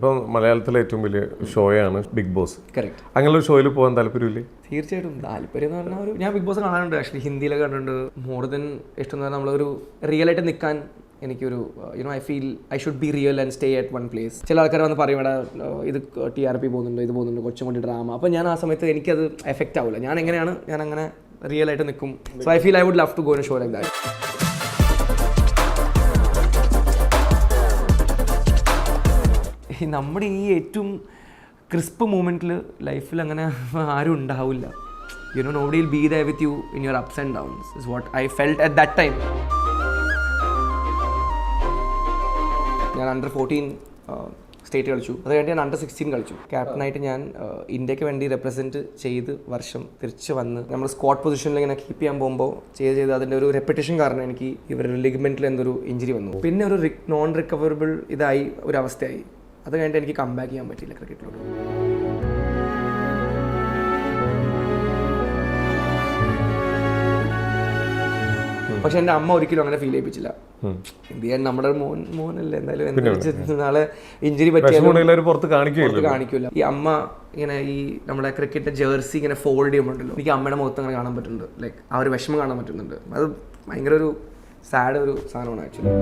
ഇപ്പം മലയാളത്തിലെ ഏറ്റവും വലിയ ഷോയാണ് ബിഗ് ബോസ്. കറക്റ്റ്. അങ്ങനെ ഒരു ഷോയിൽ പോകാൻ താല്പര്യമില്ലേ? തീർച്ചയായിട്ടും താല്പര്യം എന്ന് പറഞ്ഞാൽ ഞാൻ ബിഗ് ബോസ് കാണാറുണ്ട്, ആക്ച്വലി ഹിന്ദിയിലൊക്കെ കണ്ടിട്ടുണ്ട്. മോർ ദൻ ഇഷ്ടം എന്ന് പറഞ്ഞാൽ നമ്മളൊരു റിയൽ ആയിട്ട് നിൽക്കാൻ എനിക്കൊരു I feel I should be real and stay at one place. ചില ആൾക്കാർ വന്ന് പറയും ഇവിടെ ഇത് TRP പോകുന്നുണ്ട്, ഇത് പോകുന്നുണ്ട്, കൊച്ചും കൊണ്ട് ഡ്രാമ. അപ്പോൾ ഞാൻ ആ സമയത്ത് എനിക്കത് എഫക്റ്റ് ആവില്ല. ഞാൻ എങ്ങനെയാണ് ഞാൻ അങ്ങനെ റിയൽ ആയിട്ട് നിൽക്കും. So I feel I would love to go in a show like that. നമ്മുടെ ഈ ഏറ്റവും ക്രിസ്പ് മൂമെൻറ്റിൽ ലൈഫിൽ അങ്ങനെ ആരും ഉണ്ടാവില്ല. nobody will be there with you in your ups and downs is what I felt at that time. ഞാൻ under 14 state കളിച്ചു. അത് കഴിഞ്ഞ് ഞാൻ അണ്ടർ 16 കളിച്ചു. ക്യാപ്റ്റനായിട്ട് ഞാൻ ഇന്ത്യക്ക് വേണ്ടി റെപ്രസെൻറ്റ് ചെയ്ത് വർഷം തിരിച്ച് വന്ന് നമ്മൾ സ്ക്വാഡ് പൊസിഷനിൽ ഇങ്ങനെ കീപ്പ് ചെയ്യാൻ പോകുമ്പോൾ ചെയ്ത് അതിൻ്റെ ഒരു റെപ്പിറ്റേഷൻ കാരണം എനിക്ക് ഇവരുടെ ലിഗമെൻറ്റിൽ എന്തൊരു ഇഞ്ചുറി വന്നു. പിന്നെ ഒരു നോൺ റിക്കവറബിൾ ഇതായി ഒരു അവസ്ഥയായി. അത് കഴിഞ്ഞിട്ട് എനിക്ക് കംബാക്ക് ചെയ്യാൻ പറ്റിയില്ല ക്രിക്കറ്റിലോട്ട്. പക്ഷെ എൻ്റെ അമ്മ ഒരിക്കലും അങ്ങനെ ഫീൽ ചെയ്യിപ്പിച്ചില്ല. എന്ത് നമ്മുടെ മോനല്ലേ എന്തായാലും നാളെ ഇഞ്ചുറി പറ്റിയാലും പുറത്ത് കാണിക്കൂല. ഈ അമ്മ ഇങ്ങനെ ഈ നമ്മുടെ ക്രിക്കറ്റ് ജേഴ്സി ഇങ്ങനെ ഫോൾഡ് ചെയ്യുമ്പോണ്ടല്ലോ, എനിക്ക് അമ്മയുടെ മുഖത്ത് അങ്ങനെ കാണാൻ പറ്റുന്നുണ്ട്. ലൈക്ക് ആ ഒരു വിഷമം കാണാൻ പറ്റുന്നുണ്ട്. അത് ഭയങ്കര ഒരു സാഡ് ഒരു സാധനമാണ് ആക്ച്വലി.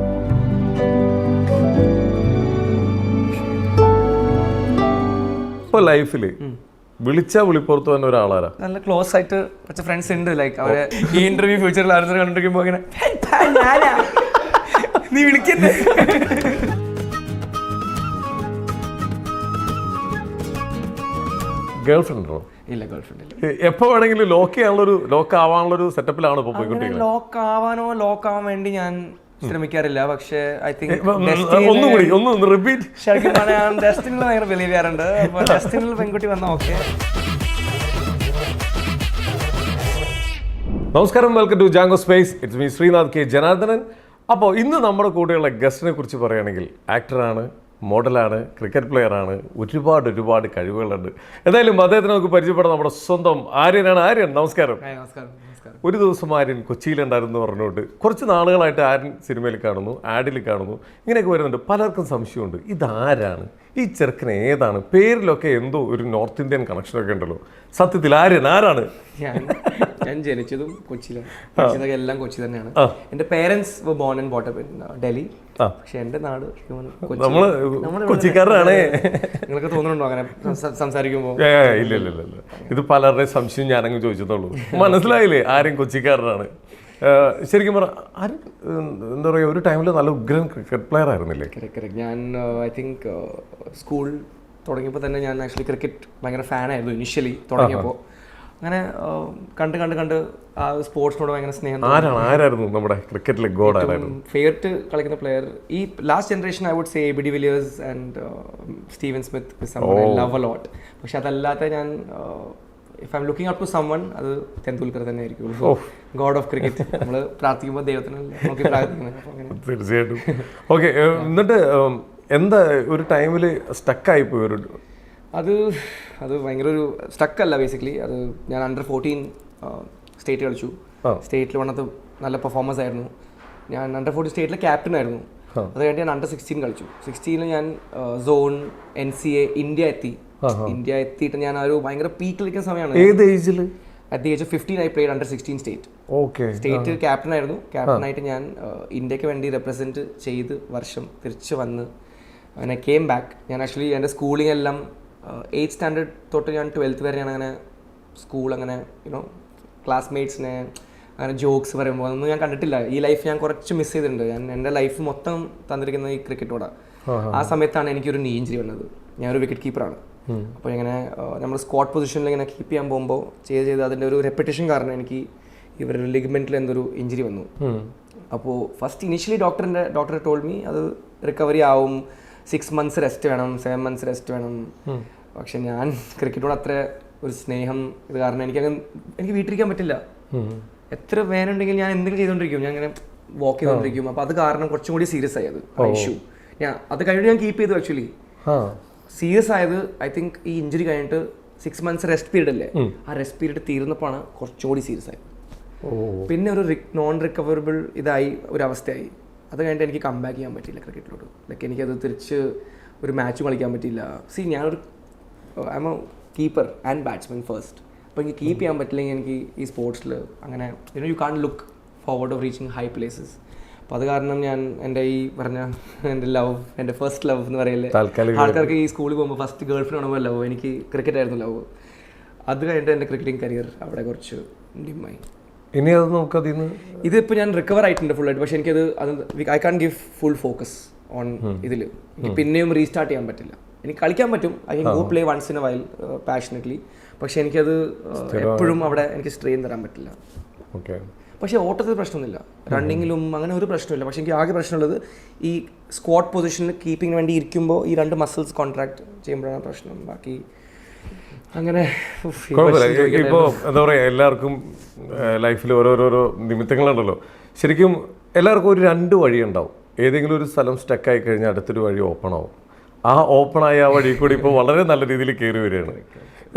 ഇപ്പോൾ ലൈഫിൽ വിളിച്ചാ വിളിപ്പുറത്ത് തന്നെ ഒരാളാരാ? നല്ല ക്ലോസ് ആയിട്ട് കുറച്ച് ഫ്രണ്ട്സ് ഉണ്ട്. ലൈക്ക് അവരെ ഈ ഇന്റർവ്യൂ ഫ്യൂച്ചറിൽ ആരും കണ്ടിരിക്കുമ്പോൾ ഇങ്ങനെ നീ വിളിക്കണ്ടേ. ഗേൾ ഫ്രണ്ട് ഉണ്ടോ? ഇല്ല, ഗേൾ ഫ്രണ്ട് ഇല്ല. എപ്പോ വേണമെങ്കിലും ലോക്ക് ആവാനുള്ളൊരു സെറ്റപ്പിലാണ് ഇപ്പോൾ പോയിക്കൊണ്ടിരിക്കുന്നത്. ലോക്ക് ആവാൻ വേണ്ടി ഞാൻ ശ്രമിക്കാറില്ല. പക്ഷേ ഐ തിങ്ക് ശരിക്കും ഞാൻ ഡെസ്റ്റിനിൽ ഭയങ്കര ബിലീവ് ചെയ്യാറുണ്ട്. അപ്പോൾ ഡെസ്റ്റിനിൽ പെൺകുട്ടി വന്നാൽ ഓക്കെ. നമസ്കാരം, welcome to Jango Space. It's me Sreenath K Janardhanan. അപ്പോൾ ഇന്ന് നമ്മുടെ കൂടെയുള്ള ഗസ്റ്റിനെ കുറിച്ച് പറയുകയാണെങ്കിൽ ആക്ടറാണ്, മോഡലാണ്, ക്രിക്കറ്റ് പ്ലെയറാണ്, ഒരുപാട് കഴിവുകളുണ്ട്. എന്തായാലും അദ്ദേഹത്തിന് നമുക്ക് പരിചയപ്പെടാം. നമ്മുടെ സ്വന്തം ആര്യനാണ്. ആര്യൻ, നമസ്കാരം. ഒരു ദിവസം ആര്യൻ കൊച്ചിയിലുണ്ടായിരുന്നു പറഞ്ഞുകൊണ്ട് കുറച്ച് നാളുകളായിട്ട് ആര്യൻ സിനിമയിൽ കാണുന്നു, ആഡിൽ കാണുന്നു, ഇങ്ങനെയൊക്കെ വരുന്നുണ്ട്. പലർക്കും സംശയമുണ്ട്, ഇതാരാണ്, ഈ ചെറുക്കൻ ഏതാണ്? പേരിലൊക്കെ എന്തോ ഒരു നോർത്ത് ഇന്ത്യൻ കണക്ഷനൊക്കെ ഉണ്ടല്ലോ. സത്യത്തിൽ ആര്യൻ ആരാണ്? ഞാൻ ജനിച്ചതും കൊച്ചിയിലാണ്, എല്ലാം കൊച്ചി തന്നെയാണ്. എൻ്റെ parents born and brought up in Delhi. പക്ഷെ എൻ്റെ നാട് കൊച്ചിക്കാരനാണ്. നിങ്ങൾക്ക് തോന്നുന്നുണ്ടോ അങ്ങനെ സംസാരിക്കുമ്പോൾ? ഇല്ല, ഇത് പലരുടെയും സംശയം ഞാനങ്ങ് ചോദിച്ചതുള്ളൂ. മനസ്സിലായില്ലേ, ആരും കൊച്ചിക്കാരനാണ്. ശരിക്കും പറഞ്ഞാൽ ആരും എന്താ പറയുക, ഒരു ടൈമിൽ നല്ല ഉഗ്രൻ ക്രിക്കറ്റ് പ്ലെയർ ആയിരുന്നില്ലേ? കറക്റ്റ്. ഞാൻ ഐ തിങ്ക് സ്കൂൾ തുടങ്ങിയപ്പോൾ തന്നെ ഞാൻ ആക്ച്വലി ക്രിക്കറ്റ് ഭയങ്കര ഫാനായിരുന്നു ഇനിഷ്യലി തുടങ്ങിയപ്പോൾ. അങ്ങനെ കണ്ട് ആ സ്പോർട്സിനോട് ഭയങ്കര സ്നേഹം. ആരായിരുന്നു നമ്മുടെ ക്രിക്കറ്റിലെ ഗോഡായിരുന്നു ഫേവറേറ്റ് കളിക്കുന്ന പ്ലെയർ? ഈ last generation I would say ABD Villiers and Steven Smith love a lot. പക്ഷെ അതല്ലാത്ത ഞാൻ if I am looking up to someone അത് തെണ്ടുൽക്കർ തന്നെ ആയിരിക്കും. God of cricket. നമ്മൾ പ്രാർത്ഥിക്കുമ്പോൾ ദൈവത്തിനല്ലേ നോക്കി പ്രാർത്ഥിക്കുന്നത്. തീർച്ചയായിട്ടും. ഓക്കെ, എന്നിട്ട് എന്താ ഒരു ടൈമിൽ സ്റ്റക്കായി പോയൊരു? അത് ഭയങ്കര ഒരു സ്റ്റക്കല്ല ബേസിക്കലി. അത് ഞാൻ അണ്ടർ 14 സ്റ്റേറ്റ് കളിച്ചു. സ്റ്റേറ്റിൽ വന്നത് നല്ല പെർഫോമൻസ് ആയിരുന്നു. ഞാൻ അണ്ടർ 14 സ്റ്റേറ്റിലെ ക്യാപ്റ്റൻ ആയിരുന്നു. അത് കഴിഞ്ഞിട്ട് ഞാൻ അണ്ടർ 16 കളിച്ചു. 16 ഞാൻ സോൺ NCA ഇന്ത്യ എത്തിയിട്ട് ഞാൻ ഒരു ഭയങ്കര പീക്ക് കളിക്കുന്ന സമയമാണ്. ഏത് ഏജിൽ? At the age of 15 I played under 16 state. State captain ആയിരുന്നു. ക്യാപ്റ്റനായിട്ട് ഞാൻ ഇന്ത്യക്ക് വേണ്ടി റെപ്രസെൻറ്റ് ചെയ്ത് വർഷം തിരിച്ച് വന്ന് അങ്ങനെ കെയിം ബാക്ക്. ഞാൻ ആക്ച്വലി എൻ്റെ സ്കൂളിംഗ് എല്ലാം 8th സ്റ്റാൻഡേർഡ് തൊട്ട് ഞാൻ 12th വരെ ഞാൻ അങ്ങനെ സ്കൂൾ അങ്ങനെ ക്ലാസ്മേറ്റ്സിനെ അങ്ങനെ ജോക്സ് പറയുമ്പോൾ അതൊന്നും ഞാൻ കണ്ടിട്ടില്ല. ഈ ലൈഫ് ഞാൻ കുറച്ച് മിസ് ചെയ്തിട്ടുണ്ട്. എൻ്റെ ലൈഫ് മൊത്തം തന്നിരിക്കുന്നത് ഈ ക്രിക്കറ്റോടാണ്. ആ സമയത്താണ് എനിക്കൊരു നീ ഇഞ്ചുറി വന്നത്. ഞാനൊരു വിക്കറ്റ് കീപ്പറാണ്. അപ്പോൾ ഇങ്ങനെ നമ്മൾ സ്ക്വാഡ് പൊസിഷനിൽ ഇങ്ങനെ കീപ്പ് ചെയ്യാൻ പോകുമ്പോൾ ചെയ്ത് അതിൻ്റെ ഒരു റെപ്പിറ്റേഷൻ കാരണം എനിക്ക് ഇവരുടെ ലിഗമെൻറ്റിൽ എന്തൊരു ഇഞ്ചുറി വന്നു. അപ്പോൾ first initially doctor told me അത് റിക്കവറി ആവും, 6 months റെസ്റ്റ് വേണം, 7 months റെസ്റ്റ് വേണം. പക്ഷെ ഞാൻ ക്രിക്കറ്റോട് അത്ര ഒരു സ്നേഹം ഇത് കാരണം എനിക്ക് വീട്ടിലിരിക്കാൻ പറ്റില്ല. എത്ര വേനുണ്ടെങ്കിൽ ഞാൻ എന്തെങ്കിലും ചെയ്തുകൊണ്ടിരിക്കും, ഞാൻ ഇങ്ങനെ വാക്ക് ചെയ്തുകൊണ്ടിരിക്കും. അപ്പോൾ അത് കാരണം കുറച്ചും കൂടി സീരിയസ് ആയത് ഇഷ്യൂ. അത് കഴിഞ്ഞിട്ട് ഞാൻ കീപ്പ് ചെയ്തു. ആക്ച്വലി സീരിയസ് ആയത് ഐ തിങ്ക് ഈ ഇഞ്ചുറി കഴിഞ്ഞിട്ട് 6 months റെസ്റ്റ് പീരീഡ് അല്ലേ, ആ റെസ്റ്റ് പീരീഡ് തീർന്നപ്പോഴാണ് കുറച്ചും കൂടി സീരിയസ് ആയത്. പിന്നെ ഒരു നോൺ റിക്കവറബിൾ ഇതായി ഒരു അവസ്ഥയായി. അത് കഴിഞ്ഞിട്ട് എനിക്ക് കംബാക്ക് ചെയ്യാൻ പറ്റിയില്ല ക്രിക്കറ്റിലോട്ട്. ലൈക്ക് എനിക്കത് തിരിച്ച് ഒരു മാച്ചും കളിക്കാൻ പറ്റിയില്ല. ഞാനൊരു I am a keeper and batsman first. അപ്പോൾ എനിക്ക് കീപ്പ് ചെയ്യാൻ പറ്റില്ലെങ്കിൽ എനിക്ക് ഈ സ്പോർട്സിൽ അങ്ങനെ you can look forward of reaching high places. അപ്പോൾ അത് കാരണം ഞാൻ എൻ്റെ ഈ പറഞ്ഞ എൻ്റെ ലവ്, എൻ്റെ ഫസ്റ്റ് ലവ് എന്ന് പറയില്ലേ, ആൾക്കാർക്ക് ഈ സ്കൂളിൽ പോകുമ്പോൾ ഫസ്റ്റ് ഗേൾ ഫ്രണ്ട് ആകുമ്പോൾ ലവ്, എനിക്ക് ക്രിക്കറ്റ് ആയിരുന്നു ലവ്. അത് കഴിഞ്ഞിട്ട് എൻ്റെ ക്രിക്കറ്റിംഗ് കരിയർ അവിടെ കുറച്ച് ഡിമ്മായി. ഇനി അത് നമുക്കതിന്ന് ഇതിപ്പോൾ ഞാൻ റിക്കവർ ആയിട്ടുണ്ട് ഫുള്ളായിട്ട്. പക്ഷേ എനിക്കത് I can give full focus on ഇതിൽ. എനിക്ക് പിന്നെയും റീസ്റ്റാർട്ട് ചെയ്യാൻ പറ്റില്ല. എനിക്ക് കളിക്കാൻ പറ്റും, I can go play once in a while passionately. പക്ഷേ എനിക്കത് എപ്പോഴും അവിടെ എനിക്ക് സ്ട്രെയിൻ തരാൻ പറ്റില്ല. ഓക്കെ. പക്ഷേ ഓട്ടത്തിൽ പ്രശ്നമൊന്നുമില്ല, റണ്ണിങ്ങിലും അങ്ങനെ ഒരു പ്രശ്നമില്ല. പക്ഷേ എനിക്ക് ആകെ പ്രശ്നമുള്ളത് ഈ സ്ക്വാഡ് പൊസിഷനിൽ കീപ്പിങ്ങിന് വേണ്ടി ഇരിക്കുമ്പോൾ ഈ 2 മസിൽസ് കോൺട്രാക്ട് ചെയ്യുമ്പോഴാണ് പ്രശ്നം. ബാക്കി അങ്ങനെ ഇപ്പോൾ എന്താ പറയുക, എല്ലാവർക്കും ലൈഫിൽ ഓരോരോരോ നിമിത്തങ്ങളുണ്ടല്ലോ. ശരിക്കും എല്ലാവർക്കും ഒരു 2 വഴി ഉണ്ടാവും. ഏതെങ്കിലും ഒരു സ്ഥലം സ്റ്റക്കായി കഴിഞ്ഞാൽ അടുത്തൊരു വഴി ഓപ്പൺ ആവും. ആ ഓപ്പണായ ആ വഴി കൂടി ഇപ്പോൾ വളരെ നല്ല രീതിയിൽ കയറി വരികയാണ്.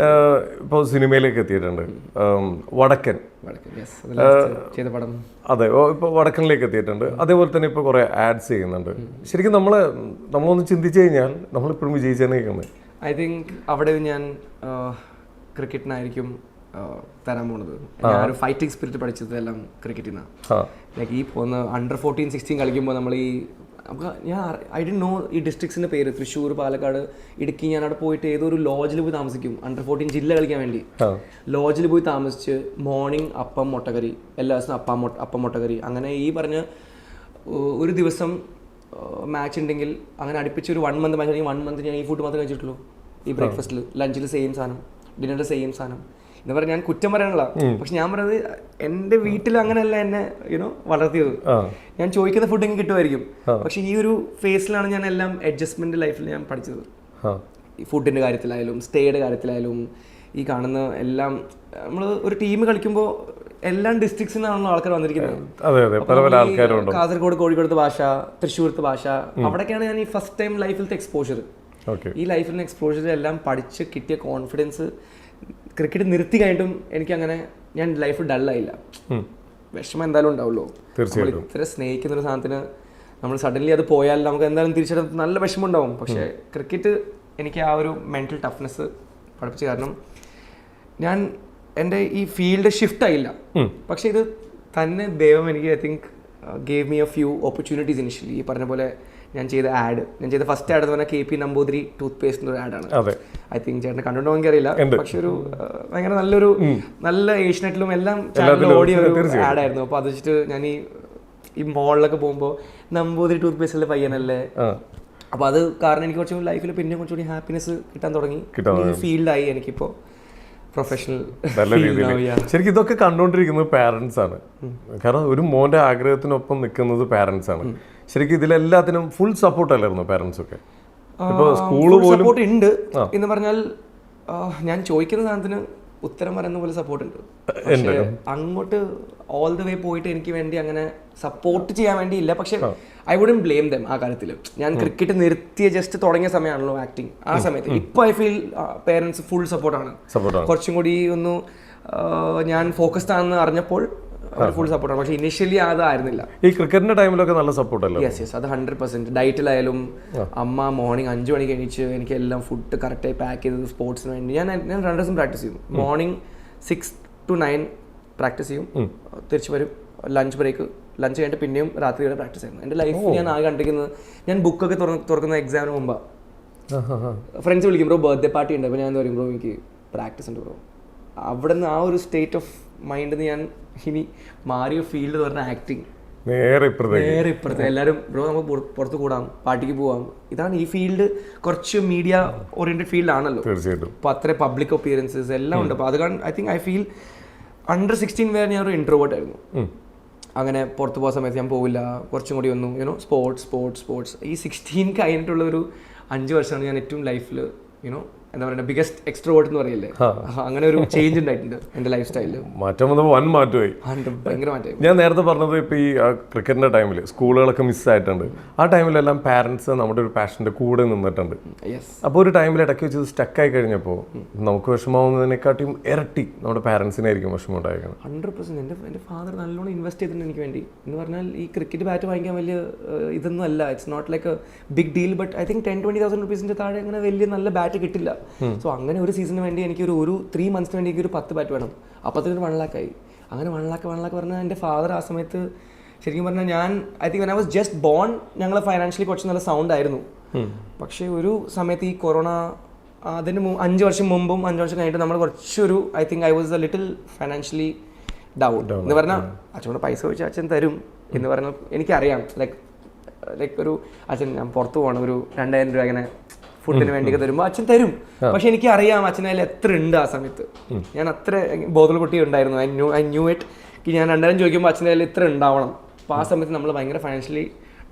ഇപ്പോൾ സിനിമയിലേക്ക് എത്തിയിട്ടുണ്ട് വടക്കൻ. അതെ, ഇപ്പോൾ വടക്കനിലേക്ക് എത്തിയിട്ടുണ്ട്. അതേപോലെ തന്നെ ഇപ്പോൾ കുറേ ആഡ്സ് ചെയ്യുന്നുണ്ട്. ശരിക്കും നമ്മളൊന്ന് ചിന്തിച്ചു കഴിഞ്ഞാൽ നമ്മളിപ്പോഴും വിജയിച്ചാണ് കേൾക്കുന്നത്. ഐ തിങ്ക് അവിടെ ഞാൻ ക്രിക്കറ്റിനായിരിക്കും തരാൻ പോണത്. ഞാനൊരു ഫൈറ്റിംഗ് സ്പിരിറ്റ് പഠിച്ചത് എല്ലാം ക്രിക്കറ്റിൽ നിന്നാണ്. ലൈക്ക് ഈ പോകുന്ന അണ്ടർ 14, 16 കളിക്കുമ്പോൾ നമ്മൾ ഐ ഡിഡ് നോ ഈ ഡിസ്ട്രിക്ട്സിൻ്റെ പേര്. തൃശ്ശൂർ, പാലക്കാട്, ഇടുക്കി. ഞാൻ അവിടെ പോയിട്ട് ഏതോ ഒരു ലോഡ്ജിൽ പോയി താമസിക്കും അണ്ടർ 14 ജില്ല കളിക്കാൻ വേണ്ടി. ലോഡ്ജിൽ പോയി താമസിച്ച് മോർണിംഗ് അപ്പം മുട്ടക്കറി, എല്ലാ ദിവസവും അപ്പം മുട്ടക്കറി. അങ്ങനെ ഈ പറഞ്ഞ ഒരു ദിവസം മാച്ച് ഉണ്ടെങ്കിൽ അങ്ങനെ അടുപ്പിച്ച് ഒരു 1 മന്ത് മാച്ച് ആണെങ്കിൽ 1 മന്ത് ഞാൻ ഈ ഫുഡ് മാത്രമേ കഴിച്ചിട്ടുള്ളൂ. ഈ ബ്രേക്ക്ഫാസ്റ്റിൽ, ലഞ്ചിൽ സെയിം സാധനം, ഡിന്നറിൽ സെയിം സാധനം. എന്ന് പറഞ്ഞാൽ ഞാൻ കുറ്റം പറയാനുള്ള, പക്ഷെ ഞാൻ പറയുന്നത് എൻ്റെ വീട്ടിൽ അങ്ങനെയല്ല എന്നെ വളർത്തിയത്. ഞാൻ ചോദിക്കുന്ന ഫുഡ് എനിക്ക് കിട്ടുമായിരിക്കും. പക്ഷെ ഈ ഒരു ഫേസിലാണ് ഞാൻ എല്ലാം അഡ്ജസ്റ്റ്മെന്റ് ലൈഫിൽ ഞാൻ പഠിച്ചത്. ഈ ഫുഡിന്റെ കാര്യത്തിലായാലും സ്റ്റേയുടെ കാര്യത്തിലായാലും ഈ കാണുന്ന എല്ലാം. നമ്മൾ ഒരു ടീം കളിക്കുമ്പോൾ എല്ലാ ഡിസ്ട്രിക്ട്സിൽ നിന്നാണല്ലോ ആൾക്കാർ വന്നിരിക്കുന്നത്. കാസർഗോഡ്, കോഴിക്കോടത്തെ ഭാഷ, തൃശ്ശൂരത്തെ ഭാഷ, അവിടേക്കാണ് ഞാൻ ഈ ഫസ്റ്റ് ടൈം ലൈഫിലത്തെ എക്സ്പോഷർ. ഈ ലൈഫിലെ എക്സ്പോഷർ എല്ലാം പഠിച്ച് കിട്ടിയ കോൺഫിഡൻസ് ക്രിക്കറ്റ് നിർത്തി കഴിഞ്ഞിട്ടും എനിക്കങ്ങനെ ഞാൻ ലൈഫ് ഡള്ളായില്ല. വിഷമം എന്തായാലും ഉണ്ടാവുമല്ലോ. ഇത്ര സ്നേഹിക്കുന്ന ഒരു സാധനത്തിന് നമ്മൾ സഡൻലി അത് പോയാൽ നമുക്ക് എന്തായാലും തിരിച്ചെടുത്ത് നല്ല വിഷമം ഉണ്ടാവും. പക്ഷേ ക്രിക്കറ്റ് എനിക്ക് ആ ഒരു മെൻ്റൽ ടഫ്നെസ് പഠിപ്പിച്ചു. കാരണം ഞാൻ എൻ്റെ ഈ ഫീൽഡ് ഷിഫ്റ്റ് ആയില്ല. പക്ഷേ ഇത് തന്നെ ദൈവം എനിക്ക് I think gave me A few opportunities initially. ഈ പറഞ്ഞ പോലെ ഞാൻ ചെയ്ത ഫസ്റ്റ് ആഡ് എന്ന് പറഞ്ഞാൽ KP നമ്പൂതിരി ടൂത്ത് പേസ്റ്റ് ഒരു ആഡാണ്. ഐ തിങ്ക് ചേട്ടനെ കണ്ടിട്ടുണ്ടോ എനിക്കറിയില്ല. പക്ഷെ ഒരു ഭയങ്കര നല്ല ഏഷ്യനെറ്റിലും എല്ലാം ചാനലിൽ ഓടിയ ഒരു ആഡായിരുന്നു. അപ്പോൾ അത് വെച്ചിട്ട് ഞാൻ ഈ മോളിലൊക്കെ പോകുമ്പോൾ നമ്പൂതിരി ടൂത്ത് പേസ്റ്റിലെ പയ്യനല്ലേ. അപ്പോൾ അത് കാരണം എനിക്ക് കുറച്ചുകൂടി ലൈഫിൽ പിന്നെ കുറച്ചുകൂടി ഹാപ്പിനെസ് കിട്ടാൻ തുടങ്ങി. ഫീൽഡായി എനിക്കിപ്പോൾ പ്രൊഫഷണൽ. ശരിക്കും ഇതൊക്കെ കണ്ടുകൊണ്ടിരിക്കുന്നത് പാരൻസ് ആണ്. കാരണം ഒരു മോന്റെ ആഗ്രഹത്തിനൊപ്പം നിൽക്കുന്നത് പാരൻസ് ആണ്. ശരിക്കും ഇതിലെല്ലാത്തിനും ഫുൾ സപ്പോർട്ട് അല്ലായിരുന്നു പാരൻസ് ഒക്കെ? ഇപ്പോൾ സ്കൂള് സപ്പോർട്ട് ഉണ്ട് എന്ന് പറഞ്ഞാൽ ഞാൻ ചോദിക്കുന്ന സാധനത്തിന് ഉത്തരം പറയുന്ന പോലെ സപ്പോർട്ട് ഉണ്ട്. പക്ഷേ അങ്ങോട്ട് ഓൾ ദ വേ പോയിട്ട് എനിക്ക് വേണ്ടി അങ്ങനെ സപ്പോർട്ട് ചെയ്യാൻ വേണ്ടി ഇല്ല. പക്ഷെ ഐ വുഡൻ ബ്ലെയിം ദം ആ കാര്യത്തിൽ. ഞാൻ ക്രിക്കറ്റ് നിർത്തിയ ജസ്റ്റ് തുടങ്ങിയ സമയമാണല്ലോ ആക്ടിങ്. ആ സമയത്ത് ഇപ്പൊ ഐ ഫീൽ പേരൻസ് ഫുൾ സപ്പോർട്ടാണ്. കുറച്ചും കൂടി ഒന്ന് ഞാൻ ഫോക്കസ്ഡ് ആണെന്ന് അറിഞ്ഞപ്പോൾ ഫുൾ സപ്പോർട്ടാണ്. പക്ഷെ ഇനിഷ്യലി അതായിരുന്നില്ല. ഈ ക്രിക്കറ്റിന്റെ ടൈമിലൊക്കെ നല്ല സപ്പോർട്ടല്ലേ? യെസ് അത് 100%. ഡയറ്റിലായാലും അമ്മ മോർണിംഗ് 5 മണിക്ക് എണീച്ച് എനിക്ക് എല്ലാം ഫുഡ് കറക്റ്റായി പാക്ക് ചെയ്തത് സ്പോർട്സിന് വേണ്ടി. ഞാൻ 2 ദിവസം പ്രാക്ടീസ് ചെയ്യും. മോർണിംഗ് 6 to 9 പ്രാക്ടീസ് ചെയ്യും, തിരിച്ചു വരും, ലഞ്ച് ബ്രേക്ക്, ലഞ്ച് കഴിഞ്ഞിട്ട് പിന്നെയും രാത്രി വരെ പ്രാക്ടീസ് ചെയ്യുന്നു. എൻ്റെ ലൈഫിൽ ഞാൻ ആകെ കണ്ടിരിക്കുന്നത്, ഞാൻ ബുക്കൊക്കെ തുറക്കുന്ന എക്സാമിന് മുമ്പാണ്. ഫ്രണ്ട്സ് വിളിക്കും ബ്രോ ബർത്ത്ഡേ പാർട്ടി ഉണ്ട്, അപ്പോൾ ഞാൻ എന്താ പറയും ബ്രോ എനിക്ക് പ്രാക്ടീസ് ഉണ്ട് ബ്രോ. അവിടെ നിന്ന് ആ ഒരു സ്റ്റേറ്റ് ഓഫ് മൈൻഡിൽ നിന്ന് ഞാൻ ഇനി മാറിയ ഫീൽഡ് എന്ന് പറഞ്ഞാൽ ആക്ടിങ്. നേരെ ഇപ്പുറത്തെ എല്ലാവരും ബ്രോ നമുക്ക് പുറത്ത് കൂടാം, പാർട്ടിക്ക് പോവാം. ഇതാണ് ഈ ഫീൽഡ്. കുറച്ച് മീഡിയ ഓറിയന്റഡ് ഫീൽഡാണല്ലോ. അപ്പോൾ അത്ര പബ്ലിക് അപ്പിയറൻസസ് എല്ലാം ഉണ്ട്. അപ്പോൾ അത് കാരണം ഐ ഫീൽ അണ്ടർ 16 വരെ ഞാൻ ഒരു ഇൻട്രോവേർട്ട് ആയിരുന്നു. അങ്ങനെ പുറത്ത് പോകുന്ന സമയത്ത് ഞാൻ പോവില്ല. കുറച്ചും കൂടി ഒന്നും സ്പോർട്സ്. ഈ 16 കഴിഞ്ഞിട്ടുള്ള ഒരു 5 വർഷമാണ് ഞാൻ ഏറ്റവും ലൈഫിൽ എന്താ പറയുക ബിഗസ്റ്റ് എക്സ്ട്രോവേർട്ട് എന്ന് പറയില്ലേ, അങ്ങനെ ഒരു ചേഞ്ച് ഉണ്ടായിട്ടുണ്ട് എൻ്റെ ലൈഫ് സ്റ്റൈലിൽ. മാറ്റം വന്നപ്പോൾ വൻ മാറ്റമായി. ഭയങ്കര മാറ്റമായി. ഞാൻ നേരത്തെ പറഞ്ഞത് ഇപ്പോൾ ഈ ക്രിക്കറ്റിൻ്റെ ടൈമിൽ സ്കൂളുകളൊക്കെ മിസ്സായിട്ടുണ്ട്. ആ ടൈമിലെല്ലാം പാരൻസ് നമ്മുടെ ഒരു പാഷൻ്റെ കൂടെ നിന്നിട്ടുണ്ട്. അപ്പോൾ ഒരു ടൈമിൽ ഇടയ്ക്ക് വെച്ച് സ്റ്റക്കായി കഴിഞ്ഞപ്പോൾ നമുക്ക് വിഷമമാവുന്നതിനെക്കാട്ടിയും ഇരട്ടി നമ്മുടെ പാരൻസിനായിരിക്കും വിഷമം ഉണ്ടായിരിക്കണം. 100%. എൻ്റെ ഫാദർ നല്ലോണം ഇൻവെസ്റ്റ് ചെയ്തിട്ടുണ്ട് എനിക്ക് വേണ്ടി. എന്ന് പറഞ്ഞാൽ ഈ ക്രിക്കറ്റ് ബാറ്റ് വാങ്ങിക്കാൻ വലിയ ഇതൊന്നും അല്ല, it's not like a big deal. But I think 10,000-20,000 റുപ്പീസിൻ്റെ താഴെ അങ്ങനെ വലിയ നല്ല ബാറ്റ് കിട്ടില്ല. സോ അങ്ങനെ ഒരു സീസണിന് വേണ്ടി എനിക്ക് ഒരു 3 മന്ത്സിന് വേണ്ടി എനിക്ക് ഒരു 10 ബാറ്റ് വേണം. അപ്പോഴത്തേക്ക് 1 lakh ആയി. അങ്ങനെ 1 lakh പറഞ്ഞാൽ എൻ്റെ ഫാദർ ആ സമയത്ത് ശരിക്കും പറഞ്ഞാൽ ഞാൻ I think when I was just born ഞങ്ങൾ ഫൈനാൻഷ്യലി കുറച്ച് നല്ല സൗണ്ട് ആയിരുന്നു. പക്ഷേ ഒരു സമയത്ത് ഈ കൊറോണ അതിന് 5 വർഷം മുമ്പും 5 വർഷം കഴിഞ്ഞിട്ട് നമ്മൾ കുറച്ചൊരു I think I was A little financially down എന്ന് പറഞ്ഞാൽ അച്ഛനോട് പൈസ ചോദിച്ചാൽ അച്ഛൻ തരും എന്ന് പറഞ്ഞാൽ എനിക്കറിയാം. ലൈക്ക് ഒരു അച്ഛൻ ഞാൻ പുറത്ത് പോകണം ഒരു 2,000 രൂപ അങ്ങനെ ഫുഡിന് വേണ്ടിയൊക്കെ തരുമ്പോൾ അച്ഛൻ തരും. പക്ഷെ എനിക്ക് അറിയാം അച്ഛൻ്റെ കയ്യിൽ എത്ര ഉണ്ട് ആ സമയത്ത്. ഞാൻ അത്ര ബോധൽ കുട്ടി ഉണ്ടായിരുന്നു. ഐ ന്യൂ ഇറ്റ് ഞാൻ 2,000 ചോദിക്കുമ്പോൾ അച്ഛൻ്റെ കയ്യിൽ ഇത്ര ഉണ്ടാവണം. അപ്പോൾ ആ സമയത്ത് നമ്മൾ ഭയങ്കര ഫൈനാൻഷ്യലി